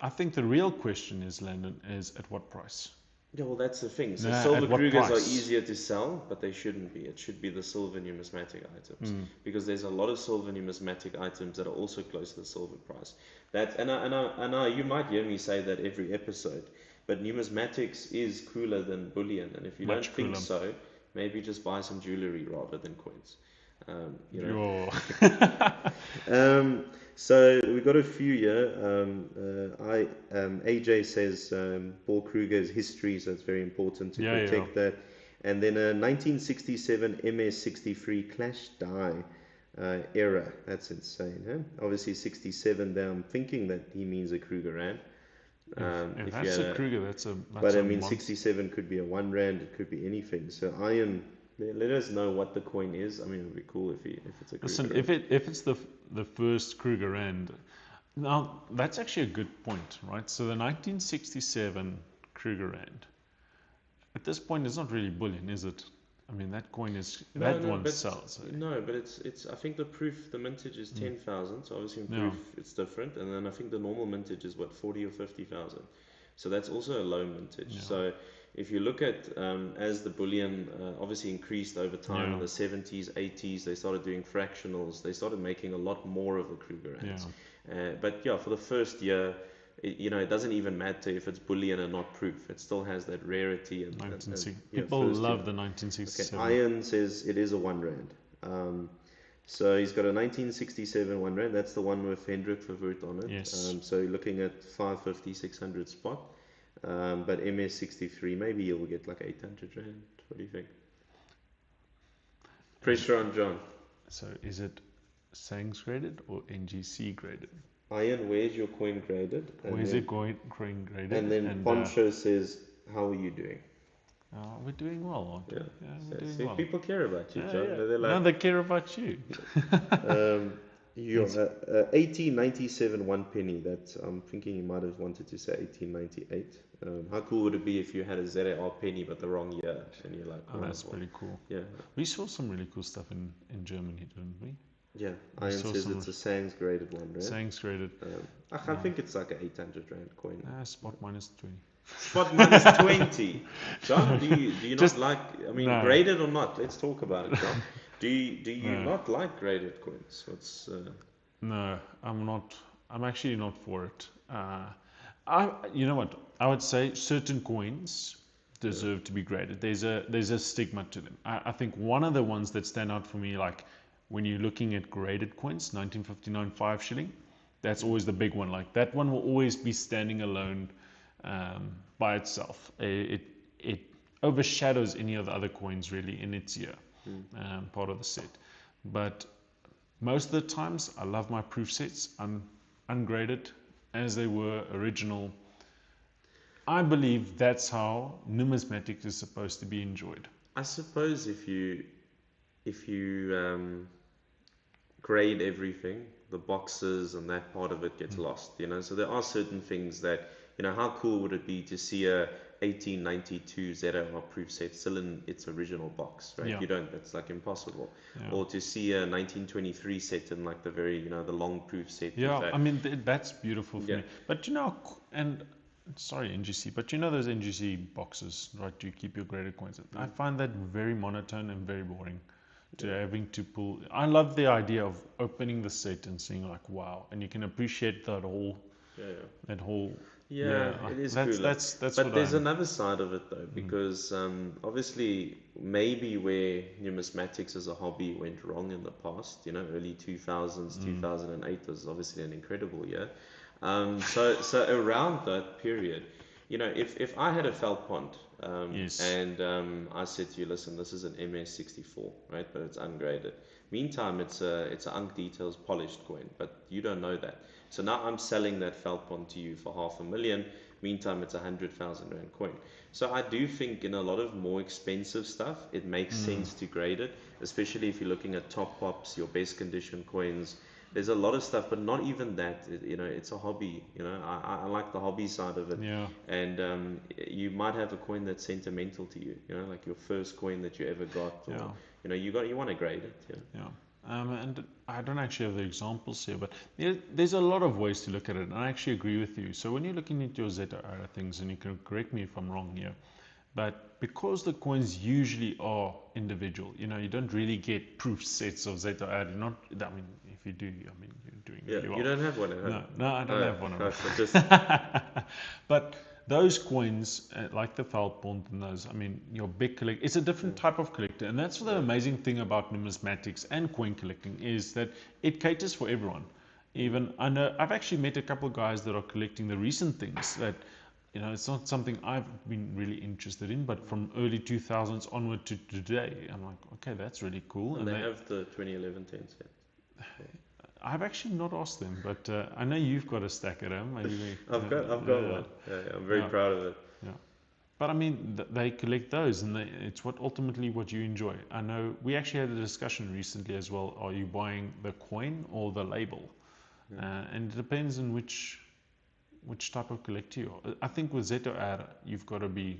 S2: I think the real question is, Landon, is at what price?
S1: Yeah, well, that's the thing. So
S2: Nah,
S1: silver
S2: at what
S1: Krugers are
S2: price?
S1: easier to sell, but they shouldn't be. It should be the silver numismatic items because there's a lot of silver numismatic items that are also close to the silver price. You might hear me say that every episode, but numismatics is cooler than bullion, and if you don't
S2: Much
S1: think
S2: cooler.
S1: so, maybe just buy some jewelry rather than coins. You know.
S2: Yo.
S1: So we've got a few here. AJ says Paul Kruger's history, so it's very important to
S2: Yeah, yeah.
S1: protect that. And then a 1967 MS-63 Clash Die era. That's insane, huh? Obviously 67 there. I'm thinking that he means a Kruger Rand.
S2: If
S1: If you
S2: that's
S1: had
S2: a
S1: a,
S2: Kruger, that's
S1: but I
S2: a
S1: mean
S2: monster.
S1: 67 could be a 1 Rand. It could be anything. So Iron, let us know what the coin is. I mean, it would be cool if it's a Kruger
S2: Listen,
S1: Rand.
S2: if it's the first Kruger Rand, now that's actually a good point, right? So the 1967 Kruger Rand, at this point, it's not really bullion, is it? I mean, that coin is
S1: No,
S2: that
S1: no,
S2: one
S1: but
S2: sells. Eh?
S1: no, but it's. I think the proof, the mintage is 10,000. So obviously in
S2: Yeah,
S1: proof it's different, and then I think the normal mintage is what 40 or 50,000. So that's also a low mintage.
S2: yeah,
S1: So if you look at as the bullion obviously increased over time in
S2: yeah,
S1: the 70s, 80s, they started doing fractionals. They started making a lot more of the Kruger
S2: yeah.
S1: ants. But yeah, for the first year, it doesn't even matter if it's bullion or not proof. It still has that rarity and
S2: 1960.
S1: yeah,
S2: People
S1: first year.
S2: love the
S1: Okay,
S2: 1967.
S1: Iron says it is a 1 Rand. So he's got a 1967 1 Rand. That's the one with Hendrik Verwoerd on it.
S2: Yes.
S1: So you're looking at 550, 600 spot. But MS63, maybe you'll get like 800 Rand. What do you think?
S2: Is,
S1: Pressure on John.
S2: so is it SANGS graded or NGC graded?
S1: Iron, where's your coin graded?
S2: Or is it coin
S1: And
S2: graded?
S1: then
S2: And
S1: Poncho says, how are you doing?
S2: we're doing well, aren't we?
S1: Yeah.
S2: Yeah,
S1: So,
S2: we're doing
S1: see,
S2: well.
S1: people care about you,
S2: Yeah,
S1: John.
S2: yeah.
S1: They're
S2: No,
S1: like,
S2: they care about you.
S1: Um, your
S2: It's
S1: 1897 one penny. That I'm thinking you might have wanted to say 1898. How cool would it be if you had a ZAR penny but the wrong year, and you're like,
S2: Oh,
S1: oh,
S2: that's
S1: well,
S2: pretty cool.
S1: yeah,
S2: We saw some really cool stuff in Germany, didn't we?
S1: yeah.
S2: We
S1: Iron
S2: saw
S1: says
S2: some
S1: it's a Sands graded one, right?
S2: SANGS graded.
S1: I can't think it's like an 800 Rand coin.
S2: Spot minus 20.
S1: Spot minus 20. John, do you not
S2: Just
S1: like? I mean,
S2: no,
S1: graded or not? Let's talk about it, John. Do you
S2: no,
S1: not like graded coins? What's
S2: no. I'm not. I'm actually not for it. You know what? I would say certain coins
S1: yeah,
S2: deserve to be graded. There's a stigma to them. I think one of the ones that stand out for me, like when you're looking at graded coins, 1959 5 shilling, that's always the big one. Like that one will always be standing alone by itself. It overshadows any of the other coins really in its year, part of the set. But most of the times, I love my proof sets ungraded as they were original. I believe that's how numismatics is supposed to be enjoyed.
S1: I suppose if you grade everything, the boxes and that part of it gets lost. So there are certain things that, how cool would it be to see a 1892 ZR proof set still in its original box, right?
S2: Yeah,
S1: That's like impossible.
S2: yeah,
S1: Or to see a 1923 set in like the very, the long proof set with
S2: yeah.
S1: that.
S2: I mean, that's beautiful for
S1: Yeah.
S2: me. But and sorry, NGC, but those NGC boxes, right? You keep your graded coins. I find that very monotone and very boring. To
S1: Yeah.
S2: having to pull. I love the idea of opening the set and seeing like wow, and you can appreciate
S1: Yeah, yeah.
S2: that whole
S1: Yeah, it is cooler.
S2: that's
S1: But
S2: what
S1: there's
S2: I'm.
S1: another side of it though, because obviously maybe where numismatics as a hobby went wrong in the past, early 2000s, 2008 was obviously an incredible year. So around that period, if I had a felt pond
S2: Yes.
S1: and I said to you, listen, this is an MS64, right? But it's ungraded. Meantime, it's a Unk Details polished coin, but you don't know that. So now I'm selling that felt pond to you for 500,000. Meantime, it's a 100,000 Rand coin. So I do think in a lot of more expensive stuff, it makes sense to grade it, especially if you're looking at top pops, your best condition coins. There's a lot of stuff, but not even that. It's a hobby. I like the hobby side of it,
S2: Yeah.
S1: and you might have a coin that's sentimental to you. Like your first coin that you ever got, or
S2: Yeah.
S1: you want to grade it. Yeah.
S2: Yeah. And I don't actually have the examples here, but there's a lot of ways to look at it, and I actually agree with you. So when you're looking at your ZR things, and you can correct me if I'm wrong here, but because the coins usually are individual, you don't really get proof sets of ZOR. Not, I mean, if you do, I mean, you're doing
S1: Yeah,
S2: really well.
S1: you don't have one at home.
S2: No, I don't have one.
S1: No, so just
S2: But those coins, like the Feldbond and those, I mean, your big collector, it's a different type of collector. And that's the amazing thing about numismatics and coin collecting is that it caters for everyone. Even, I know, I've actually met a couple of guys that are collecting the recent things that, it's not something I've been really interested in, but from early 2000s onward to today, I'm like, okay, that's really cool.
S1: And they have the 2011 10 set.
S2: I've actually not asked them, but I know you've got a stack at home. Maybe
S1: I've got one. Yeah, I'm very proud of it.
S2: Yeah, but I mean, they collect those, and it's ultimately what you enjoy. I know we actually had a discussion recently as well. Are you buying the coin or the label? And it depends on which type of collector you are. I think with ZOR, you've got to be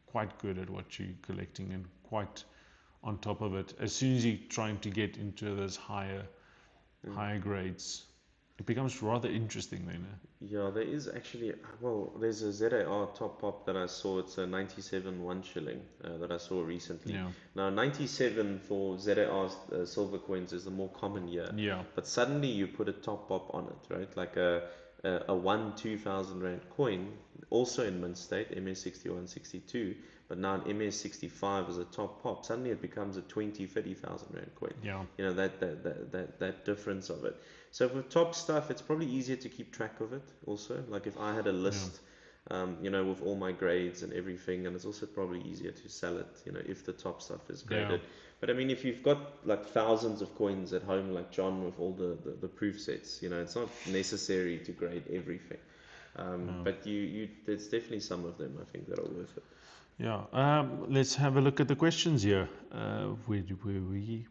S2: quite good at what you're collecting and quite on top of it. As soon as you're trying to get into those higher grades, it becomes rather interesting then.
S1: Yeah, there is actually, well, there's a ZAR top pop that I saw. It's a 97 1 shilling that I saw recently.
S2: Yeah.
S1: Now, 97 for ZAR silver coins is the more common year.
S2: Yeah.
S1: But suddenly you put a top pop on it, right? Like a 2,000 rand coin, also in mint state, MS6162, but now an MS65 is a top pop. Suddenly it becomes a 30,000 rand coin.
S2: Yeah.
S1: That difference of it. So with top stuff, it's probably easier to keep track of it also. Like if I had a list, with all my grades and everything, and it's also probably easier to sell it, if the top stuff is graded.
S2: Yeah.
S1: But I mean, if you've got like thousands of coins at home, like John with all the proof sets, it's not necessary to grade everything. But there's definitely some of them I think that are worth it.
S2: Yeah. Let's have a look at the questions here. Where were we?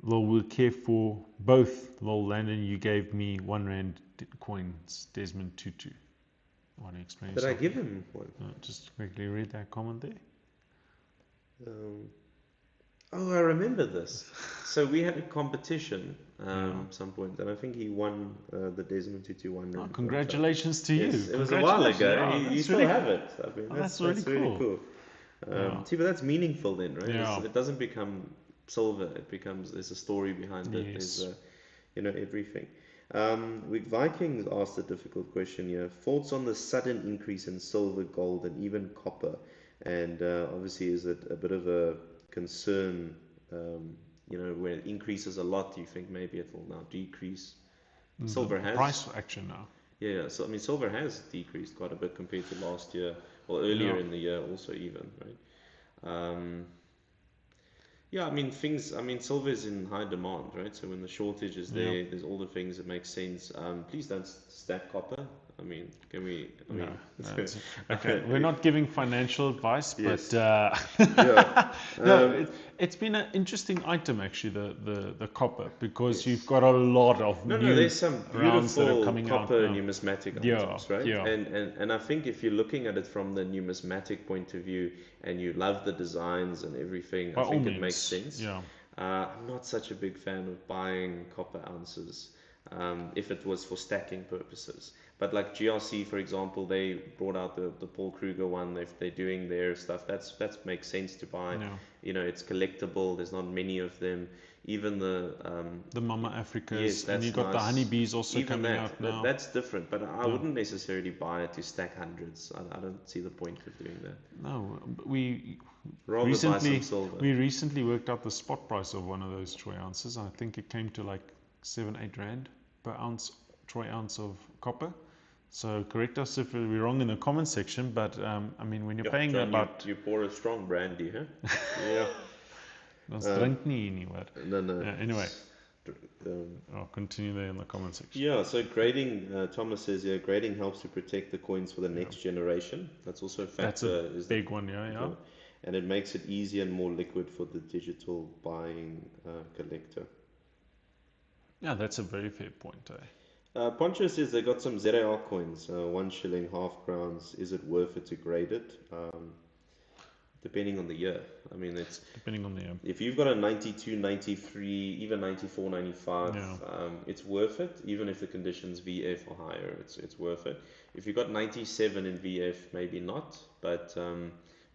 S2: Lol, we'll care for both. Lol, Landon, you gave me 1 rand coins. Desmond Tutu. Want to explain
S1: Did
S2: yourself?
S1: I give him one?
S2: No, just quickly read that comment there.
S1: Oh, I remember this. So we had a competition some point, and I think he won the Desmond Tutu one.
S2: Oh, congratulations to you.
S1: Yes, it was a while ago.
S2: Oh,
S1: you still have it. I mean, that's
S2: really
S1: cool. See, but that's meaningful then, right?
S2: Yeah.
S1: It doesn't become silver. It becomes, there's a story behind it.
S2: Yes.
S1: There's, everything. Vikings asked a difficult question here. Thoughts on the sudden increase in silver, gold, and even copper? And obviously, is it a bit of a concern, where it increases a lot? Do you think maybe it will now decrease? Silver has
S2: price action now.
S1: Yeah, so I mean, silver has decreased quite a bit compared to last year, or earlier in the year, also even, right? Yeah, I mean, silver is in high demand, right? So when the shortage is there, there's all the things that make sense. Please don't stack copper. I mean, can we?
S2: Okay, we're not giving financial advice,
S1: yes.
S2: But it's been an interesting item actually, the copper, because you've got a lot of new
S1: there's some
S2: rounds that are
S1: beautiful
S2: coming
S1: copper
S2: out now.
S1: numismatic items, right?
S2: Yeah.
S1: And I think if you're looking at it from the numismatic point of view and you love the designs and everything, I think it makes sense.
S2: Yeah.
S1: I'm not such a big fan of buying copper ounces if it was for stacking purposes. But like GRC, for example, they brought out the Paul Kruger one. They're doing their stuff. That makes sense to buy.
S2: Yeah.
S1: It's collectible. There's not many of them. Even the
S2: Mama Africas,
S1: yes, that's
S2: and you got
S1: nice.
S2: the honeybees also
S1: Even
S2: coming out now.
S1: That's different, but I wouldn't necessarily buy it to stack hundreds. I don't see the point of doing that.
S2: No, we
S1: Rather buy some silver.
S2: We recently worked out the spot price of one of those troy ounces. I think it came to like 7-8 rand per ounce, troy ounce of copper. So correct us if we're wrong in the comment section, but I mean, when you're paying
S1: John,
S2: about...
S1: You pour a strong brandy, huh? Yeah.
S2: Ons drink nie anywhere.
S1: No.
S2: Anyway, I'll continue there in the comment section.
S1: Yeah, so grading, Thomas says, grading helps to protect the coins for the next generation. That's also a factor.
S2: That's a big one, yeah.
S1: And it makes it easier and more liquid for the digital buying collector.
S2: Yeah, that's a very fair point,
S1: Poncho says they got some ZAR coins, 1 shilling, half crowns. Is it worth it to grade it? depending on the year. I mean, it's
S2: depending on the
S1: if you've got a 92, 93, even 94, 95,
S2: yeah.
S1: it's worth it. Even if the conditions VF or higher, it's worth it. If you've got 97 in VF, maybe not, but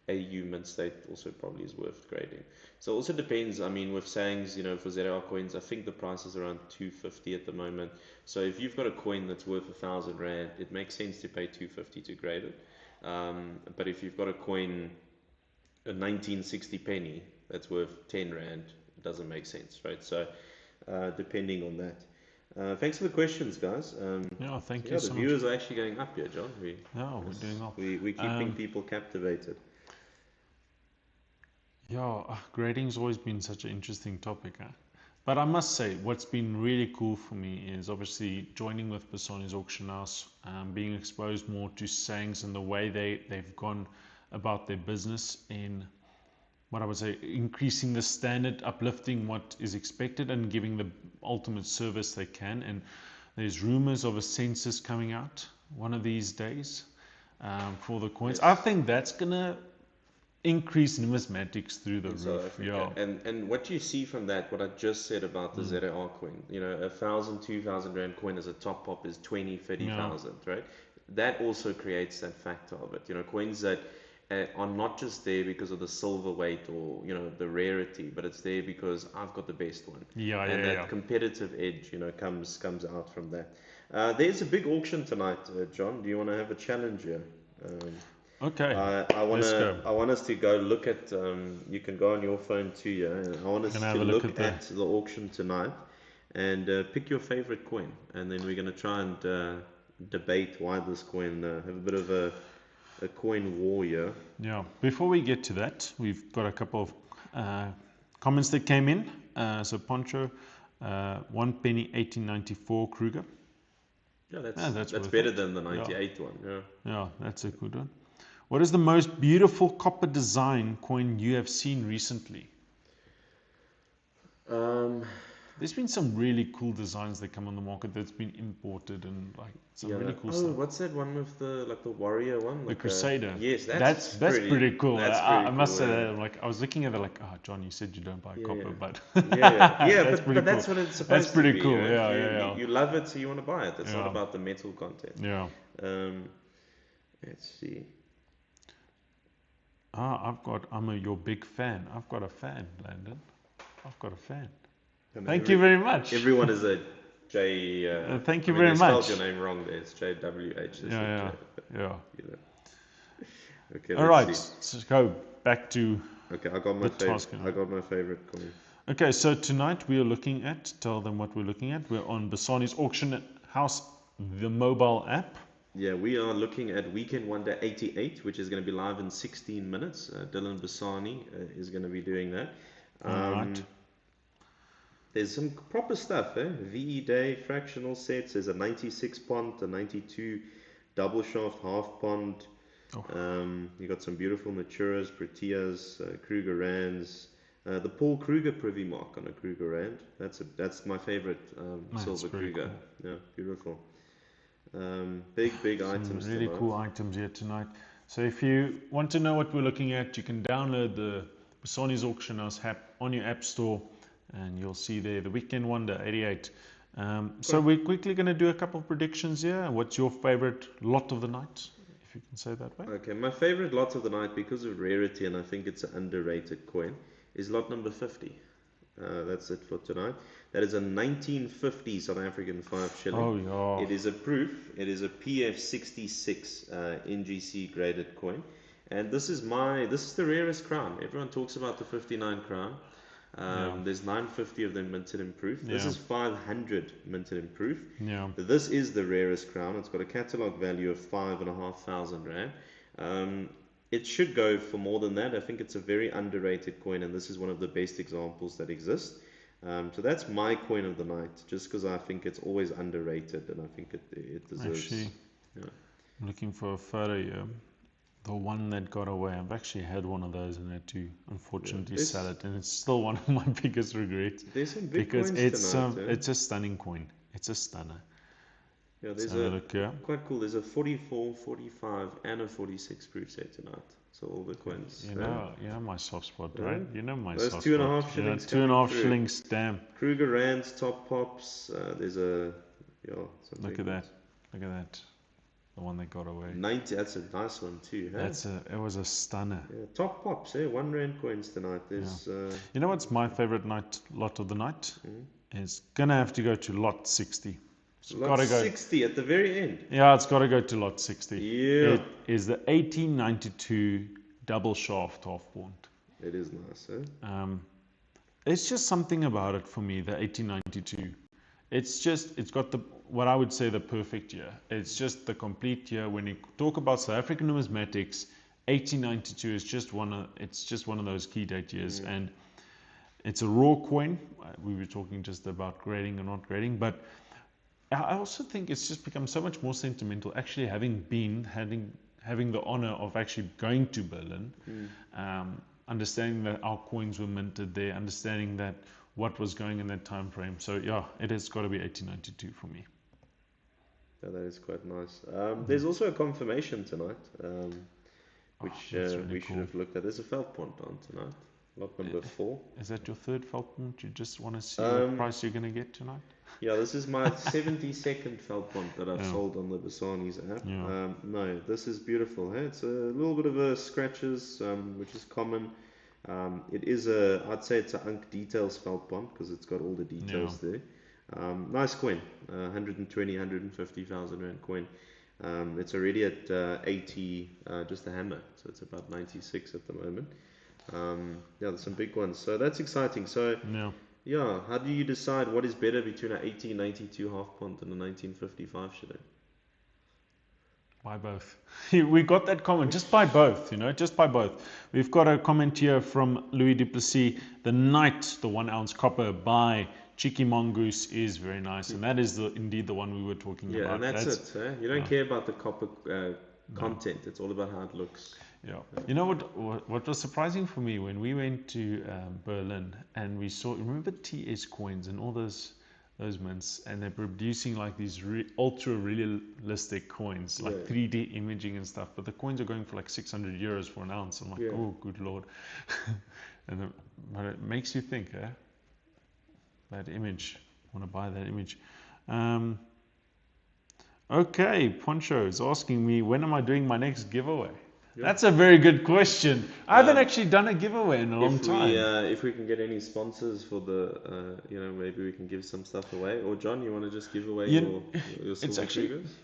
S1: AU Mint State also probably is worth grading. So it also depends. I mean, with sayings, for ZAR coins, I think the price is around 250 at the moment. So if you've got a coin that's worth 1,000 Rand, it makes sense to pay 250 to grade it. But if you've got a coin, a 1960 penny that's worth 10 Rand, it doesn't make sense, right? So depending on that. Thanks for the questions, guys.
S2: Yeah, thank
S1: So
S2: you
S1: the
S2: so much.
S1: viewers are actually going up here, John.
S2: We're doing well.
S1: We're keeping people captivated.
S2: Yeah, grading's always been such an interesting topic, huh? But I must say, what's been really cool for me is obviously joining with Bassani's auction house, being exposed more to sayings and the way they've gone about their business in what I would say, increasing the standard, uplifting what is expected, and giving the ultimate service they can. And there's rumors of a census coming out one of these days for the coins.
S1: Yes.
S2: I think that's gonna increase numismatics through the
S1: In South
S2: roof.
S1: Africa.
S2: Yeah.
S1: And what you see from that, what I just said about the ZAR coin, 1,000, 2,000 Rand coin as a top pop is 20, 30,000, right? That also creates that factor of it. Coins that are not just there because of the silver weight or the rarity, but it's there because I've got the best one. And that competitive edge, comes out from that. There's a big auction tonight, John. Do you want to have a challenge here?
S2: Okay.
S1: I want us to go look at. You can go on your phone too, yeah. I want us to look at the auction tonight, and pick your favorite coin, and then we're going to try and debate why this coin. Have a bit of a coin war here.
S2: Yeah. Before we get to that, we've got a couple of comments that came in. So Poncho, 1 penny, 1894 Kruger.
S1: Yeah, that's better than the 98 one. Yeah.
S2: Yeah, that's a good one. What is the most beautiful copper design coin you have seen recently? There's been some really cool designs that come on the market that's been imported and some really cool stuff.
S1: What's that one with the warrior one?
S2: The Crusader.
S1: Yes,
S2: that's pretty cool.
S1: That's
S2: I must say that. I was looking at it like, John, you said you don't buy copper, but
S1: but that's what it's supposed to be.
S2: That's pretty cool.
S1: Right?
S2: Yeah.
S1: You love it, so you want to buy it. It's not about the metal content.
S2: Yeah.
S1: Let's see.
S2: I'm your big fan. I've got a fan, Landon. I've got a fan. Thank you very much.
S1: Everyone is a J.
S2: Thank you very much.
S1: Spelled your name wrong there. It's JWH.
S2: Yeah.
S1: Okay.
S2: All right. Let's go back to.
S1: Okay, I got my favorite coin.
S2: Okay, so tonight we are looking at. Tell them what we're looking at. We're on Bassani's auction house, the mobile app.
S1: Yeah, we are looking at Weekend Wonder 88, which is going to be live in 16 minutes. Dylan Bassani is going to be doing that.
S2: Right.
S1: There's some proper stuff, VE Day, fractional sets. There's a 96 pond, a 92 double shaft half pond. You got some beautiful Maturas, Proteas, Kruger Rands. The Paul Kruger privy mark on a Kruger Rand. That's my favorite silver Kruger. Cool. Yeah, beautiful. Big items.
S2: Really
S1: tonight.
S2: Cool items here tonight. So if you want to know what we're looking at, you can download the Bassani's Auction House app on your app store, and you'll see there the Weekend Wonder 88. So we're quickly going to do a couple of predictions here. What's your favorite lot of the night, if you can say that way?
S1: Okay, my favorite lot of the night, because of rarity, and I think it's an underrated coin, is lot number 50. That's it for tonight. That is a 1950 South African 5 shilling.
S2: Oh, yeah.
S1: It is a proof. It is a PF66 NGC graded coin. And this is the rarest crown. Everyone talks about the 59 crown. There's 950 of them minted in proof. This is 500 minted in proof.
S2: Yeah.
S1: This is the rarest crown. It's got a catalog value of 5,500 Rand. It should go for more than that. I think it's a very underrated coin, and this is one of the best examples that exist. So that's my coin of the night, just because I think it's always underrated, and I think it deserves.
S2: Actually, I'm looking for a photo here. The one that got away, I've actually had one of those and had to unfortunately sell it, and it's still one of my biggest regrets.
S1: There's some big
S2: because
S1: coins tonight,
S2: it's a stunning coin. It's a stunner.
S1: Yeah,
S2: Let's
S1: there's
S2: have a
S1: a
S2: look here.
S1: quite cool. There's a 44, 45, and a 46 proof set tonight. So all the coins.
S2: You know my soft spot,
S1: Yeah.
S2: right? You know my
S1: Those
S2: soft
S1: 2.5
S2: spot.
S1: shillings
S2: Two and a
S1: coming
S2: half
S1: through.
S2: shillings, damn.
S1: Kruger Rands, top pops. There's a some
S2: Look
S1: big
S2: at that.
S1: ones.
S2: Look at that. The one that got away.
S1: 90. That's a nice one too. Huh?
S2: It was a stunner.
S1: Yeah, top pops. Yeah, 1 rand coins tonight. There's.
S2: You know what's my favorite lot of the night? It's gonna have to go to lot 60.
S1: Lot 60 at the very end.
S2: Yeah, it's got to go to lot 60.
S1: Yeah.
S2: It is the 1892 double shaft half point.
S1: It is nice, huh?
S2: It's just something about it for me, the 1892. It's got what I would say the perfect year. It's just the complete year. When you talk about South African numismatics, 1892 is just one of those key date years, and it's a raw coin. We were talking just about grading and not grading, but I also think it's just become so much more sentimental. Actually, having the honor of actually going to Berlin, understanding that our coins were minted there, understanding that what was going in that time frame. So yeah, it has got to be 1892 for me.
S1: Yeah, that is quite nice. There's also a confirmation tonight, which we should have looked at. There's a Feldpont on tonight, lot number 4.
S2: Is that your third Feldpont? You just want to see what price you're going to get tonight?
S1: Yeah, this is my 72nd Feldpont that I've sold on the Bassani's app.
S2: Yeah.
S1: No, this is beautiful. Hey? It's a little bit of a scratches, which is common. I'd say it's a Unk Details Feldpont because it's got all the details there. Nice coin, 120, 150,000 rand coin. It's already at 80, just a hammer, so it's about 96 at the moment. Yeah, there's some big ones, so that's exciting. So yeah, how do you decide what is better between an 1892 half pont and a 1955 shilling?
S2: Buy both. We got that comment. Just buy both, just buy both. We've got a comment here from Louis Duplessis. The Knight, the 1 ounce copper by Cheeky Mongoose is very nice. And that is indeed the one we were talking about.
S1: Yeah, and that's it. You don't care about the copper content. It's all about how it looks.
S2: Yeah. You know what was surprising for me when we went to Berlin and we saw, remember TS coins and all those mints, and they're producing like these ultra realistic coins, like 3D imaging and stuff, but the coins are going for like 600 euros for an ounce. I'm like, oh, good lord. But it makes you think, that image, I want to buy that image. Okay, Poncho is asking me, when am I doing my next giveaway? That's a very good question. I haven't actually done a giveaway in a long time.
S1: If we can get any sponsors for the, maybe we can give some stuff away. Or John, you want to just give away your silver triggers?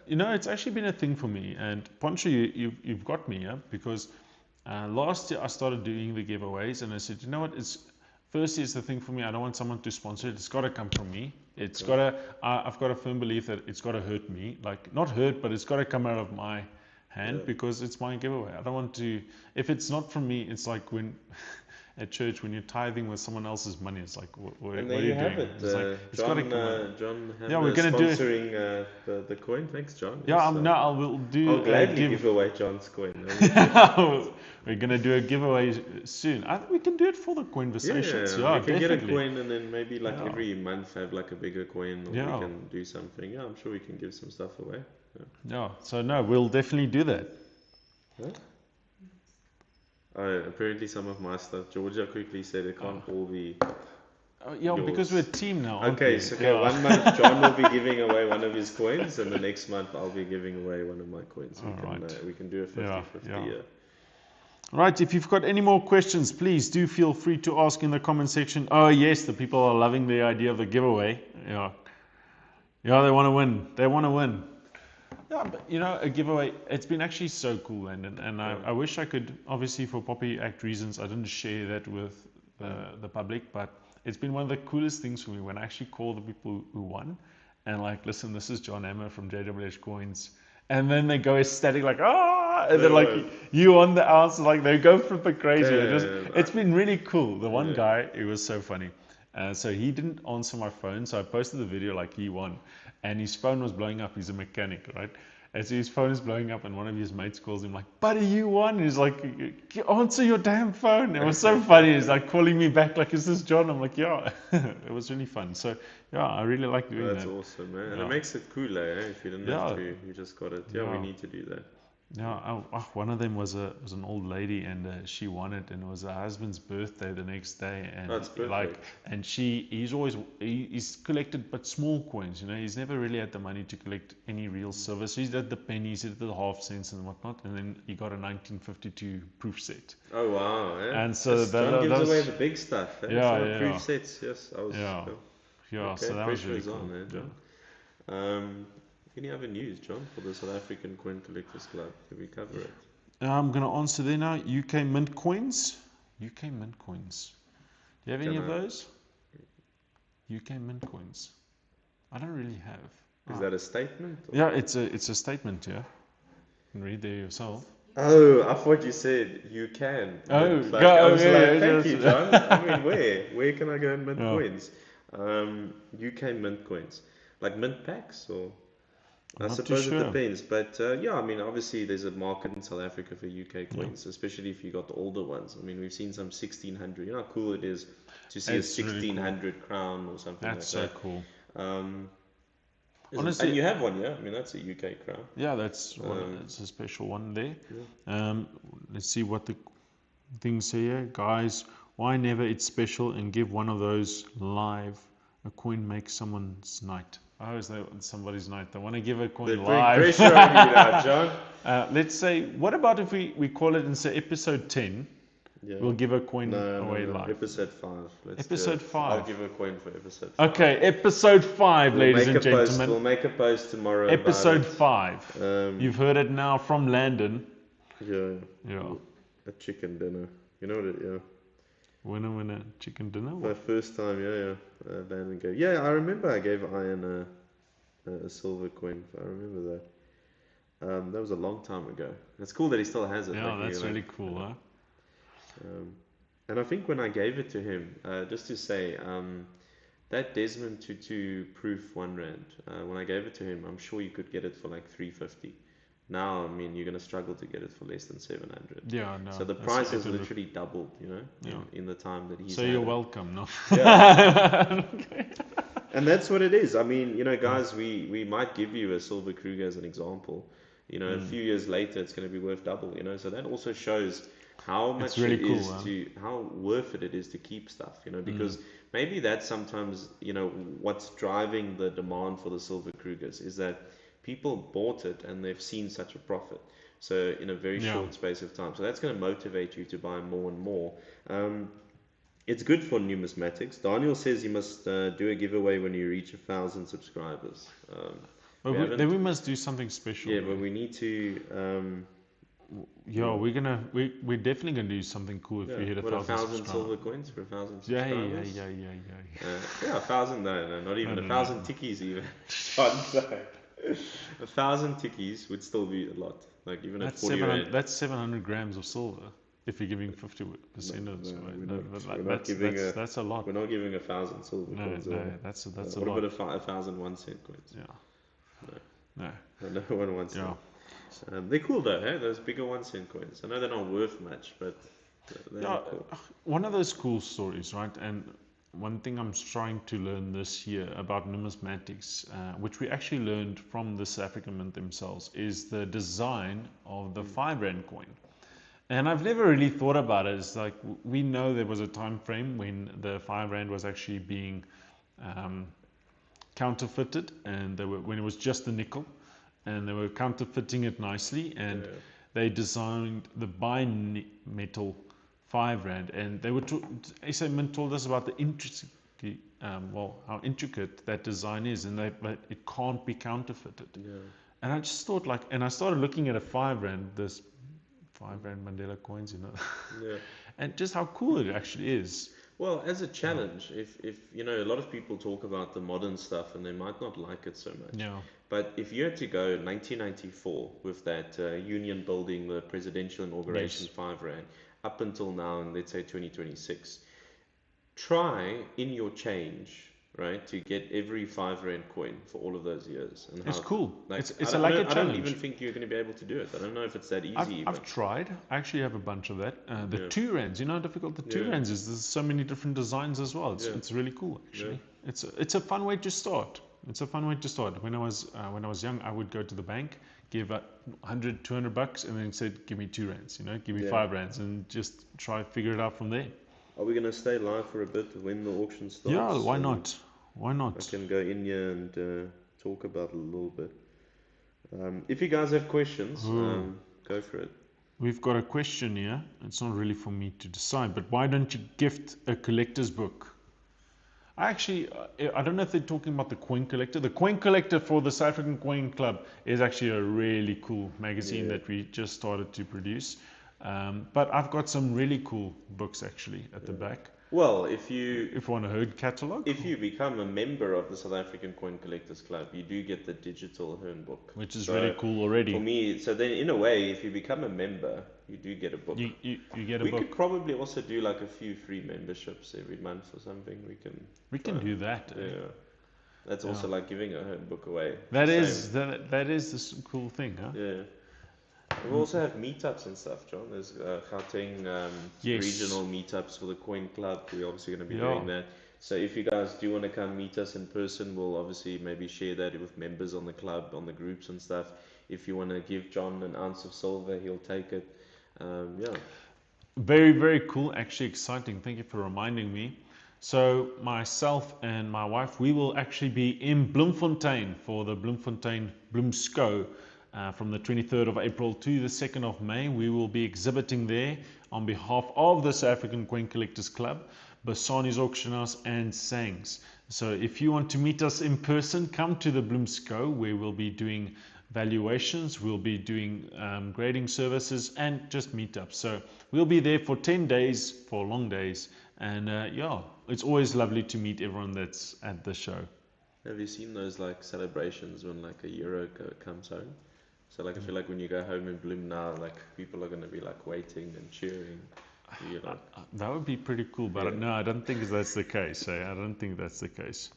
S2: It's actually been a thing for me. And Poncho, you've got me, because last year I started doing the giveaways, and I said, you know what? Firstly, it's the thing for me. I don't want someone to sponsor it. It's got to come from me. I've got a firm belief that it's got to hurt me. Like, not hurt, but it's got to come out of my hand because it's my giveaway. I don't want to, if it's not from me, it's like when at church when you're tithing with someone else's money, it's like what are you doing? It's like, it's got to come out.
S1: John,
S2: we're going to do
S1: sponsoring the coin. Thanks, John.
S2: I'll
S1: gladly give away John's coin.
S2: We're going to do a giveaway soon. I think we can do it for the Coinversations.
S1: We can get a coin and then maybe every month have like a bigger coin, or we can do something. I'm sure we can give some stuff away.
S2: So no, we'll definitely do that.
S1: Huh? Apparently some of my stuff, Georgia quickly said it can't all be yours.
S2: Because we're a team now.
S1: Okay, so 1 month John will be giving away one of his coins, and the next month I'll be giving away one of my coins. We can do a 50-50 year.
S2: Right, if you've got any more questions, please do feel free to ask in the comment section. Oh yes, the people are loving the idea of the giveaway. Yeah, they want to win. They want to win. Yeah, but a giveaway, it's been actually so cool, Landon, and I wish I could, obviously for Poppy Act reasons, I didn't share that with the public, but it's been one of the coolest things for me when I actually call the people who won and like, listen, this is John Hammer from JWH Coins, and then they go ecstatic like, and they're like, you on the ounce, like they go flipping crazy. It's been really cool. The one guy, it was so funny. So he didn't answer my phone, so I posted the video like he won, and his phone was blowing up. He's a mechanic, right? And so his phone is blowing up, and one of his mates calls him like, "Buddy, you won." And he's like, "Answer your damn phone." It was so funny. He's like calling me back like, "Is this John?" I'm like, "Yeah." It was really fun. So yeah, I really like doing
S1: That's
S2: that.
S1: awesome, man. And it
S2: Yeah.
S1: makes it cooler, eh? If you didn't have
S2: Yeah.
S1: to, you just got it. Yeah, we
S2: Yeah.
S1: need to do that.
S2: Yeah, one of them was an old lady, and she won it, and it was her husband's birthday the next day, and
S1: That's perfect.
S2: and he's collected but small coins, he's never really had the money to collect any real silver, so he's at the pennies, he's at the half cents and whatnot, and then he got a 1952 proof set,
S1: Oh wow, eh?
S2: and so
S1: John gives away
S2: that's
S1: the big stuff, eh?
S2: yeah,
S1: So
S2: yeah,
S1: proof sets, yes, I was.
S2: yeah, yeah,
S1: Okay,
S2: so that was
S1: pressure
S2: really
S1: is
S2: cool.
S1: on there,
S2: Yeah.
S1: John. Any other news, John, for the South African Coin Collectors Club? Did we cover it?
S2: I'm gonna answer there now. UK mint coins. UK mint coins. Do you have any of those? UK mint coins. I don't really have.
S1: Is that a statement? Or?
S2: Yeah, it's a statement. Yeah, you can read there yourself.
S1: Oh, I thought you said you can.
S2: Oh,
S1: Mint. Like,
S2: go,
S1: I was
S2: yeah,
S1: like,
S2: yeah,
S1: thank
S2: yes.
S1: you, John. I mean, where can I go and mint
S2: Yeah.
S1: coins? UK mint coins, like mint packs, or
S2: I'm
S1: I
S2: not too
S1: suppose it
S2: sure.
S1: depends. But yeah, I mean, obviously there's a market in South Africa for UK coins, especially if you got the older ones. I mean, we've seen some 1600. You know how cool it is to see
S2: It's
S1: a
S2: really
S1: 1600 crown or something
S2: That's
S1: like
S2: so
S1: that.
S2: cool.
S1: And you have one, yeah? I mean, that's a UK crown.
S2: Yeah, that's one. It's a special one there.
S1: Yeah.
S2: Let's see what the things say here, guys. Why never it's special and give one of those live? A coin makes someone's night. Oh, is that somebody's night? They want to give a coin
S1: They bring
S2: live.
S1: pressure on you now, John.
S2: Let's say, what about if we call it and say episode 10?
S1: Yeah.
S2: We'll give a coin away
S1: no.
S2: live.
S1: Episode 5. Let's
S2: Episode
S1: do it.
S2: 5.
S1: I'll give a coin for episode 5.
S2: Okay, episode 5, ladies and gentlemen.
S1: We'll make a post tomorrow.
S2: Episode
S1: about
S2: 5. You've heard it now from Landon.
S1: Yeah. A chicken dinner. You know what it? Yeah.
S2: Winner, chicken dinner.
S1: My first time, Landon gave. Yeah, I remember I gave Ian a silver coin. I remember that. That was a long time ago. It's cool that he still has it.
S2: Yeah, that's really cool, huh?
S1: And I think when I gave it to him, just to say, that Desmond Tutu proof R1, when I gave it to him, I'm sure you could get it for like 350. Now, I mean, you're going to struggle to get it for less than 700.
S2: Yeah, no.
S1: So the price has literally doubled, in the time that he's
S2: So you're welcome, no?
S1: Yeah. And that's what it is. I mean, guys, we might give you a silver Kruger as an example. A few years later, it's going to be worth double, So that also shows how much
S2: really
S1: it
S2: cool,
S1: is how worth it is to keep stuff, because maybe that's sometimes, what's driving the demand for the silver Krugers is that people bought it and they've seen such a profit. So in a very short space of time. So that's going to motivate you to buy more and more. It's good for numismatics. Daniel says you must do a giveaway when you reach 1,000 subscribers.
S2: Then we must do something special.
S1: Yeah, but we need to.
S2: We're definitely gonna do something cool if we hit
S1: 1,000 silver coins for 1,000 subscribers.
S2: Yeah.
S1: 1,000. No, not even 1,000 tickies even. 1,000 tickies would still be a lot. Like even at 40 rand.
S2: That's 700 grams of silver. If you're giving 50% of it, that's a lot.
S1: We're not giving 1,000 silver coins.
S2: That's a
S1: lot. What about 1,000 1-cent coins?
S2: No.
S1: No one wants them. They're cool though, hey? Those bigger 1-cent coins. I know they're not worth much, but they're cool.
S2: One of those cool stories, right? And one thing I'm trying to learn this year about numismatics, which we actually learned from the South African Mint themselves, is the design of the 5 Rand coin. And I've never really thought about it. It's like we know there was a time frame when the 5 Rand was actually being counterfeited, and when it was just the nickel, and they were counterfeiting it nicely, and they designed the bimetal 5 Rand, and they were SA Mint told us about the how intricate that design is, and but it can't be counterfeited. And I just thought and I started looking at a 5 Rand, this 5 Rand Mandela coins, and just how cool it actually is.
S1: Well, as a challenge, if a lot of people talk about the modern stuff and they might not like it so much. But if you had to go 1994 with that union building, the presidential inauguration 5 Rand, up until now, and let's say 2026, try in your change, right, to get every 5 Rand coin for all of those years. And
S2: It's
S1: how,
S2: cool.
S1: like,
S2: It's like a
S1: I don't
S2: challenge.
S1: even think you're going to be able to do it. I don't know if it's that easy even.
S2: I've tried. I actually have a bunch of that. The
S1: Yeah.
S2: 2 rands, you know how difficult the 2 rands is. There's so many different designs as well. It's really cool actually. It's a fun way to start. It's a fun way to start. When I was young, I would go to the bank, give up 100, 200 bucks, and then said, "Give me 2 rands, give me 5 rands," and just try figure it out from there.
S1: Are we going to stay live for a bit when the auction starts?
S2: Yeah, why not? Why
S1: I
S2: not?
S1: can go in here and talk about it a little bit. If you guys have questions, go for it.
S2: We've got a question here. It's not really for me to decide, but why don't you gift a collector's book? I don't know if they're talking about the Coin Collector. The Coin Collector for the South African Coin Club is actually a really cool magazine that we just started to produce. But I've got some really cool books actually at the back.
S1: Well, if you
S2: want a herd catalogue,
S1: if you become a member of the South African Coin Collectors Club, you do get the digital Hern book,
S2: which is really cool already.
S1: For me, so then in a way, if you become a member, you do get a book.
S2: You get a book.
S1: We could probably also do like a few free memberships every month or something. We can
S2: do that.
S1: Yeah, that's also like giving a Hern book away.
S2: That is this cool thing, huh?
S1: Yeah. We also have meetups and stuff, John. There's Gauteng regional meetups for the Coin Club. We're obviously going to be doing that. So if you guys do want to come meet us in person, we'll obviously maybe share that with members on the club, on the groups and stuff. If you want to give John an ounce of silver, he'll take it.
S2: Very, very cool. Actually exciting. Thank you for reminding me. So myself and my wife, we will actually be in Bloemfontein for the Bloemfontein Bloemsco. From the 23rd of April to the 2nd of May, we will be exhibiting there on behalf of the South African Coin Collectors Club, Bassani's Auction House and Sangs. So if you want to meet us in person, come to the Bloemsco, where we'll be doing valuations, we'll be doing grading services and just meetups. So we'll be there for 10 days, for long days. And it's always lovely to meet everyone that's at the show.
S1: Have you seen those like celebrations when like a Euro comes home? So like I feel like when you go home in Bloem now, like people are going to be like waiting and cheering.
S2: That would be pretty cool, but no, I don't think that's the case. I don't think that's the case.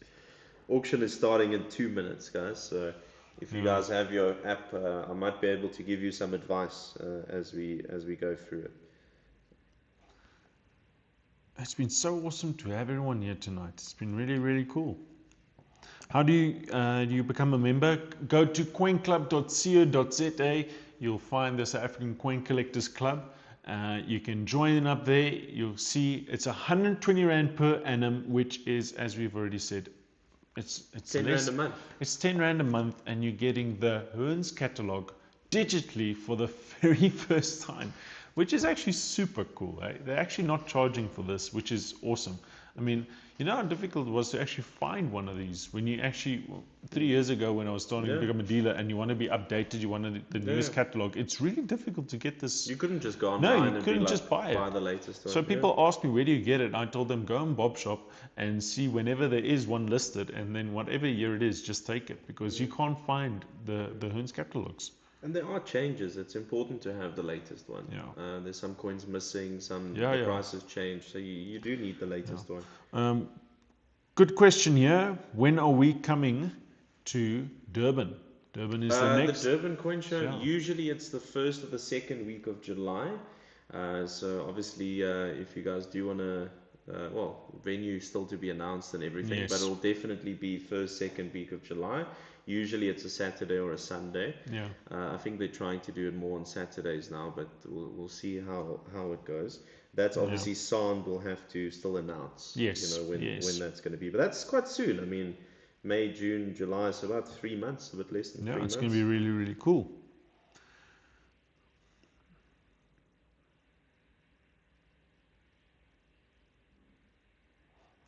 S1: Auction is starting in 2 minutes, guys. So if you guys have your app, I might be able to give you some advice as we go through it.
S2: It's been so awesome to have everyone here tonight. It's been really, really cool. How do you become a member? Go to coinclub.co.za. You'll find the South African Coin Collectors Club. You can join up there. You'll see it's 120 Rand per annum, which is, as we've already said, it's
S1: 10 Rand a month.
S2: It's 10 Rand a month, and you're getting the Hearns catalog digitally for the very first time, which is actually super cool. They're actually not charging for this, which is awesome. I mean, you know how difficult it was to actually find one of these when you actually, 3 years ago when I was starting to become a dealer and you want to be updated, you wanted the newest catalog, it's really difficult to get this.
S1: You couldn't just go online
S2: you couldn't just buy
S1: the latest one.
S2: So people ask me, where do you get it? I told them, go on Bob Shop and see whenever there is one listed, and then whatever year it is, just take it, because you can't find the Hearns catalogs.
S1: And there are changes. It's important to have the latest one. There's some coins missing, the prices changed, so you do need the latest one.
S2: Good question here. When are we coming to Durban? Durban is the next.
S1: The Durban Coin Show, usually it's the first or the second week of July. So obviously, if you guys do want to, venue still to be announced and everything, but it'll definitely be first, second week of July. Usually it's a Saturday or a Sunday. I think they're trying to do it more on Saturdays now, but we'll see how it goes. That's obviously Sand will have to still announce. When that's going to be. But that's quite soon. I mean, May, June, July, so about 3 months, a bit less than 3 months.
S2: It's going to be really, really cool.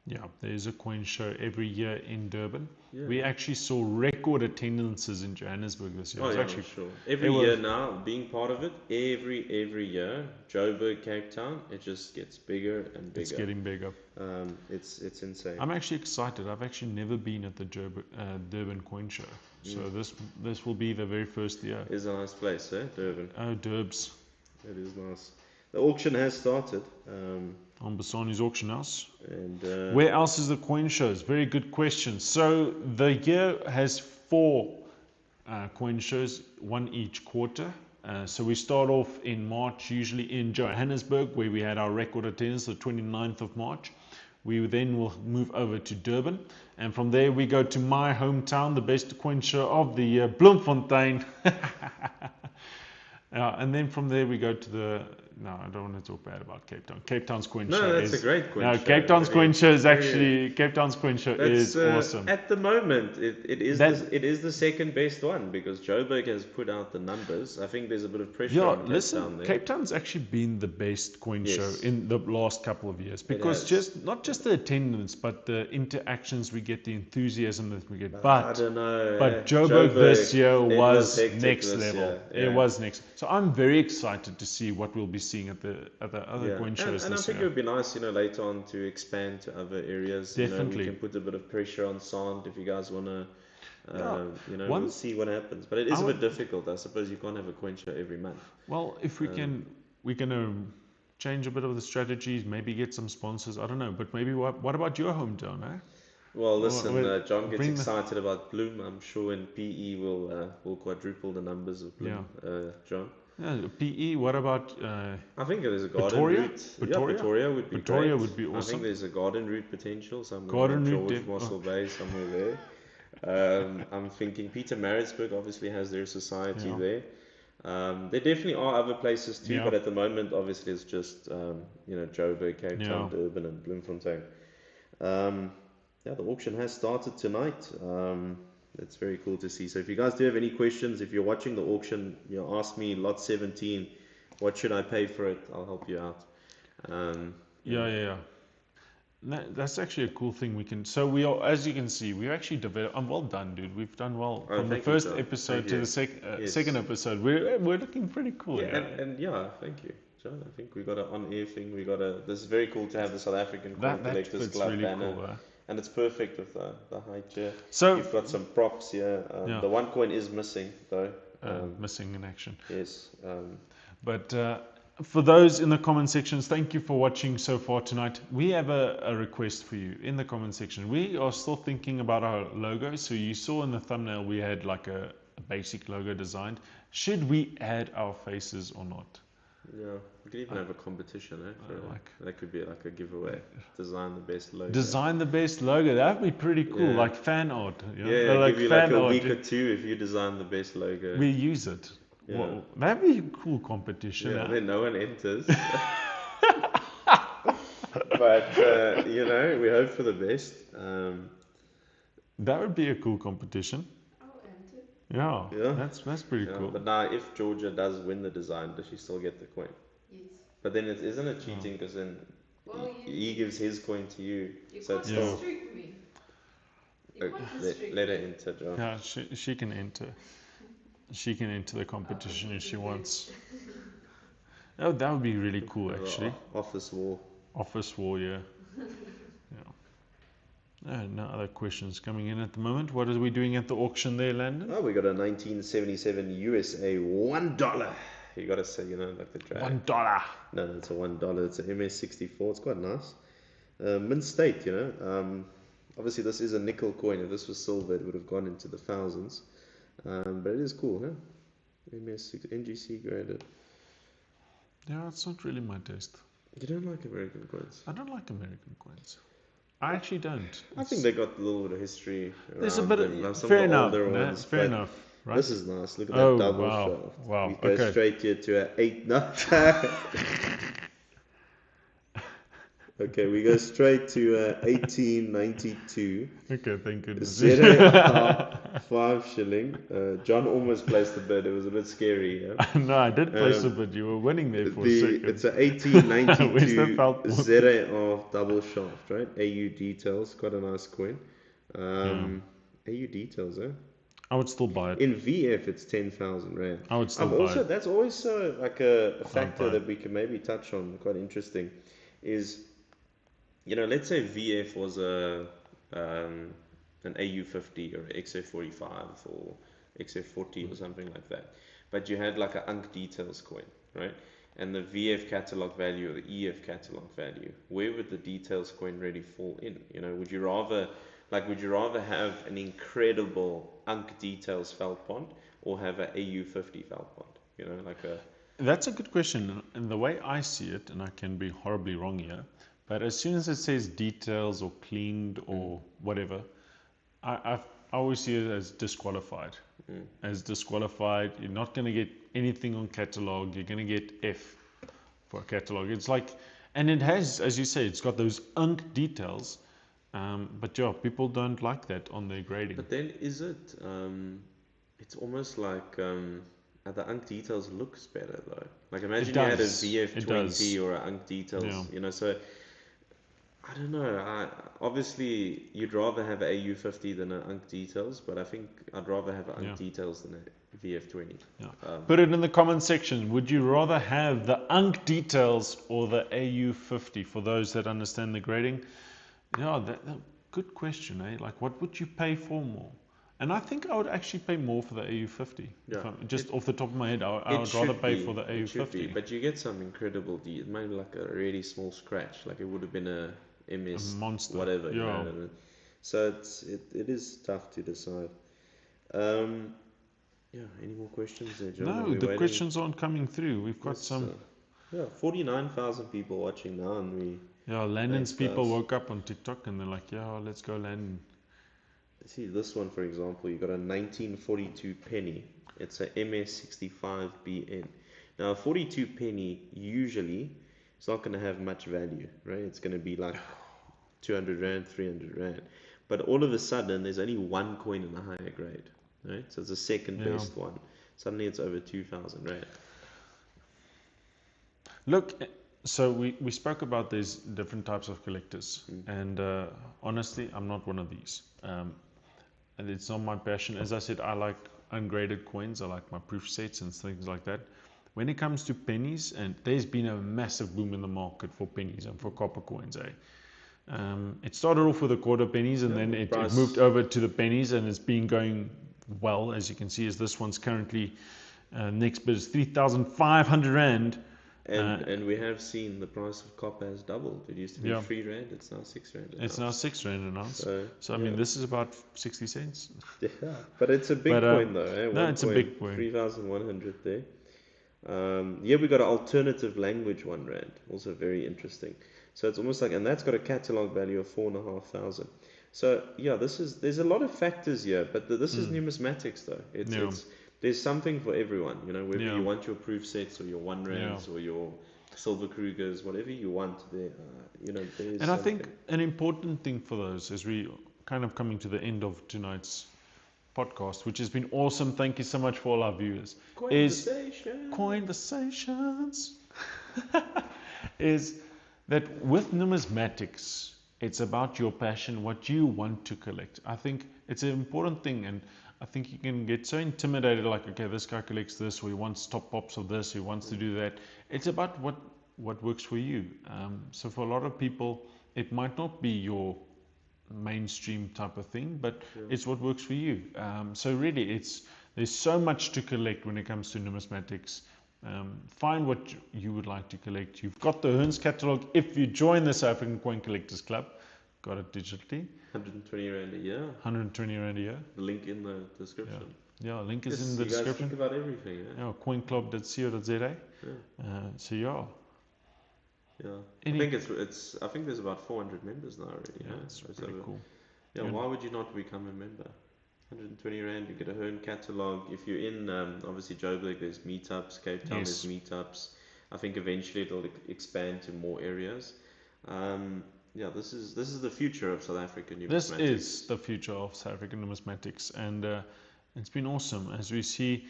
S2: Yeah, there's a coin show every year in Durban. We actually saw record attendances in Johannesburg this year.
S1: Every year now, being part of it, every year, Joburg, Cape Town, it just gets bigger and bigger.
S2: It's getting bigger.
S1: It's insane.
S2: I'm actually excited. I've actually never been at the Durban Coin Show, so this will be the very first year.
S1: It's a nice place, Durban.
S2: Oh, Durbs.
S1: It is nice. the auction has started.
S2: On Bassani's auction house.
S1: And
S2: where else is the coin shows? Very good question. So the year has 4 coin shows, one each quarter. So we start off in March, usually in Johannesburg, where we had our record attendance, the 29th of March. We then will move over to Durban, and from there we go to my hometown, the best coin show of the year, Bloemfontein. And then from there we go to no, I don't want to talk bad about Cape Town. Cape Town's coin show
S1: no, that's a great coin show.
S2: Cape Town's coin show is actually, Cape Town's coin show is awesome.
S1: At the moment, it is the second best one, because Joburg has put out the numbers. I think there's a bit of pressure on Cape Town there.
S2: Cape Town's actually been the best coin show in the last couple of years, because not just the attendance, but the interactions we get, the enthusiasm that we get. But
S1: I don't know.
S2: But Joburg this year was next level. It was next. So I'm very excited to see what we'll be seeing at the other coin shows
S1: and I
S2: this
S1: think
S2: year.
S1: it would be nice, later on to expand to other areas.
S2: Definitely.
S1: We can put a bit of pressure on sound if you guys want to, we'll see what happens. But it is a bit difficult. I suppose you can't have a coin show every month.
S2: Well, if we're going to change a bit of the strategies, maybe get some sponsors. I don't know, but maybe what about your hometown, eh?
S1: Well, listen, John gets excited about Bloom. I'm sure in PE will quadruple the numbers of Bloom, John.
S2: Yeah, PE, what about
S1: I think there's a garden
S2: Pretoria?
S1: route.
S2: Pretoria
S1: would be
S2: Pretoria
S1: great.
S2: would be awesome.
S1: I think there's a garden route potential somewhere.
S2: Garden
S1: George
S2: route,
S1: Mossel Bay, somewhere there. I'm thinking Peter Maritzburg obviously has their society there. There definitely are other places too, but at the moment, obviously, it's just Joburg, Cape Town, Durban, and Bloemfontein. The auction has started tonight. That's very cool to see. So if you guys do have any questions, if you're watching the auction, ask me lot 17, what should I pay for it? I'll help you out.
S2: That's actually a cool thing we can. So we are, as you can see, we actually developed. Well done, dude. We've done well from the first episode to the second episode. We're looking pretty cool.
S1: And thank you, John. I think we got an on-air thing. This is very cool to have the South African Coin Collectors Club
S2: really
S1: banner.
S2: Cool,
S1: and it's perfect with the height here.
S2: So
S1: you've got some props here. The one coin is missing though.
S2: Missing in action.
S1: Yes.
S2: But for those in the comment sections, thank you for watching so far tonight. We have a request for you in the comment section. We are still thinking about our logo. So you saw in the thumbnail we had like a basic logo designed. Should we add our faces or not?
S1: Yeah, we could even have a competition, that could be like a giveaway. Design the best logo.
S2: Design the best logo. That would be pretty cool, like fan art.
S1: Give you like a week or two if you design the best logo.
S2: We use it. Yeah. Well, that'd be a cool competition.
S1: Yeah, then no one enters. But we hope for the best.
S2: That would be a cool competition. Yeah, that's pretty cool.
S1: But now, if Georgia does win the design, does she still get the coin?
S3: Yes.
S1: But then isn't it cheating, because then he gives his coin to you?
S3: So it's still restrict me.
S1: Let her enter, John.
S2: Yeah, she can enter. She can enter the competition if she wants. Oh, that would be really cool, actually.
S1: Office wall.
S2: Office wall, yeah. No other questions coming in at the moment. What are we doing at the auction there, Landon?
S1: Oh, we got a 1977 USA $1. You got to say, like the drag.
S2: $1.
S1: No, it's a $1. It's an MS64. It's quite nice. Mint state, Obviously, this is a nickel coin. If this was silver, it would have gone into the thousands. But it is cool, huh? MS6 NGC graded.
S2: Yeah, it's not really my taste.
S1: You don't like American coins?
S2: I don't like American coins. I actually don't.
S1: I think they got a little bit of history.
S2: There's a bit of fair enough. Fair enough. Right?
S1: This is nice. Look at that double shaft.
S2: Wow.
S1: We go straight here to an 8. No. Okay, we go straight to 1892.
S2: Okay, thank goodness.
S1: 5 shilling. John almost placed the bid. It was a bit scary. Yeah?
S2: No, I did place a bid. You were winning there for a second.
S1: It's an 1892 ZAR double shaft, right? AU details. Quite a nice coin. AU details, eh?
S2: I would still buy it.
S1: In VF, it's 10,000 Rand.
S2: I would still buy it.
S1: That's also like a factor that we can maybe touch on. Quite interesting. Is, let's say VF was an AU50 or XF45 or XF40 or something like that, but you had like an Unk Details coin, right? and the VF catalog value or the EF catalog value, where would the details coin really fall in? Would you rather have an incredible Unk details felt bond or have an AU50 felt bond?
S2: That's a good question. And the way I see it, and I can be horribly wrong here, but as soon as it says details or cleaned or whatever, I always see it as disqualified. As disqualified, you're not going to get anything on catalog. You're going to get F for a catalog. It's like, and it has, as you say, it's got those Unk details. But yeah, people don't like that on their grading.
S1: But then is it? It's almost like the Unk details looks better though. Like imagine you had a VF20 or an Unk details. So I don't know. Obviously, you'd rather have an AU50 than an Unk details, but I think I'd rather have an Unk details than a VF20.
S2: Yeah. Put it in the comment section. Would you rather have the Unk details or the AU50 for those that understand the grading? Yeah, good question, eh? Like, what would you pay for more? And I think I would actually pay more for the AU50.
S1: Yeah.
S2: Just off the top of my head, I would rather pay for the AU50.
S1: But you get some incredible it might be like a really small scratch, like it would have been a MS
S2: a monster,
S1: whatever.
S2: Yeah.
S1: So it is tough to decide. Any more questions there, John?
S2: No, the questions aren't coming through. We've got some.
S1: 49,000 people watching now, and
S2: Landon's people woke up on TikTok and they're like, let's go Landon.
S1: See this one, for example, you got a 1942 penny. It's a MS65BN. Now, a 42 penny usually it's not going to have much value, right? It's going to be like 200 Rand, 300 Rand. But all of a sudden, there's only one coin in a higher grade, right? So it's the second best one. Suddenly, it's over 2,000 Rand.
S2: Look, so we spoke about these different types of collectors, and honestly, I'm not one of these. And it's not my passion. As I said, I like ungraded coins. I like my proof sets and things like that. When it comes to pennies, and there's been a massive boom in the market for pennies and for copper coins, it started off with the quarter pennies, and then it moved over to the pennies, and it's been going well. As you can see, as this one's currently next bid is 3,500 Rand.
S1: And we have seen the price of copper has doubled. It used to be 3 Rand, it's now 6 Rand.
S2: It's now 6 Rand an ounce. So I mean, this is about 60 cents.
S1: Yeah, but it's a big coin though.
S2: No, it's a big coin.
S1: 3,100 there. We got an alternative language 1 Rand, also very interesting. So it's almost like, and that's got a catalog value of 4,500. So there's a lot of factors here, but this is numismatics though. There's something for everyone, whether you want your proof sets or your 1 Rands or your silver Krugers, whatever you want there, there's
S2: And I think an important thing for those, as we kind of coming to the end of tonight's podcast, which has been awesome. Thank you so much for all our viewers. Coinversations. Is that with numismatics, it's about your passion, what you want to collect. I think it's an important thing, and I think you can get so intimidated, like, okay, this guy collects this, or he wants top pops of this, he wants to do that. It's about what works for you. So for a lot of people, it might not be your mainstream type of thing, but it's what works for you. So really, there's so much to collect when it comes to numismatics. Find what you would like to collect. You've got the Hearns catalog. If you join the South African Coin Collectors Club, got it digitally.
S1: 120 Rand a year.
S2: 120 Rand a year.
S1: The link in the description.
S2: Yeah, link is in the description.
S1: Think about everything.
S2: coinclub.co.za.
S1: I think there's about 400 members now already.
S2: It's pretty cool.
S1: Why would you not become a member? 120 Rand, you get a Hearn catalog. If you're in, obviously Joburg, there's meetups. Cape Town, there's meetups. I think eventually it'll expand to more areas. This is the future of South African numismatics.
S2: This is the future of South African numismatics, and it's been awesome. As we see,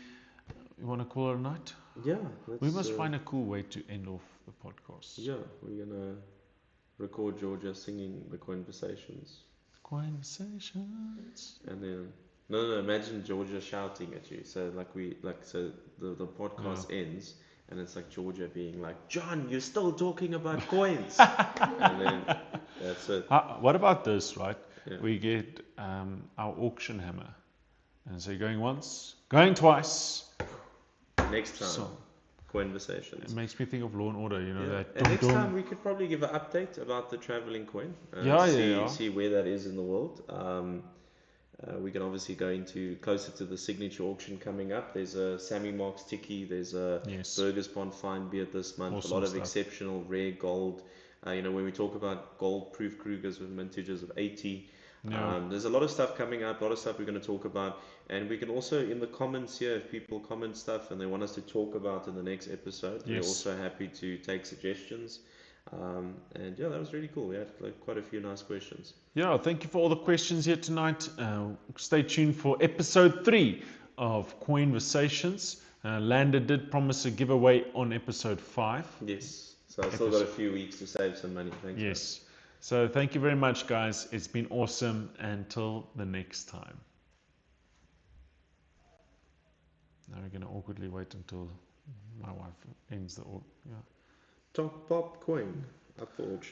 S2: you want to call it a night?
S1: Yeah.
S2: We must find a cool way to end off the podcast.
S1: Yeah, we're gonna record Georgia singing the Conversations.
S2: Conversations.
S1: And then no, imagine Georgia shouting at you. So the podcast ends. And it's like Georgia being like, John, you're still talking about coins. And then that's it.
S2: What about this, right? Yeah. We get our auction hammer. And so going once, going twice.
S1: Next time. Conversations.
S2: It makes me think of Law and Order, you know,
S1: Yeah.
S2: that
S1: And next
S2: dum-dum.
S1: time we could probably give an update about the traveling coin.
S2: Yeah.
S1: See where that is in the world. We can obviously go into closer to the signature auction coming up. There's a Sammy Marks Tiki. There's a
S2: Yes.
S1: Burgers Bond Fine Beard this month.
S2: Awesome
S1: a lot of
S2: stuff.
S1: exceptional rare gold. When we talk about gold proof Krugers with mintages of 80,
S2: Yeah.
S1: there's a lot of stuff coming up, a lot of stuff we're going to talk about. And we can also, in the comments here, if people comment stuff and they want us to talk about in the next episode, we're
S2: Yes.
S1: also happy to take suggestions. And yeah, that was really cool. We had quite a few nice questions.
S2: Yeah, thank you for all the questions here tonight. Stay tuned for episode 3 of Coinversations. Landon did promise a giveaway on episode 5.
S1: Yes. So I've still got a few weeks to save some money. Thanks.
S2: Yes. So thank you very much, guys. It's been awesome. Until the next time. Now we're going to awkwardly wait until my wife ends the... Yeah.
S1: Top Pop Coin up for auction.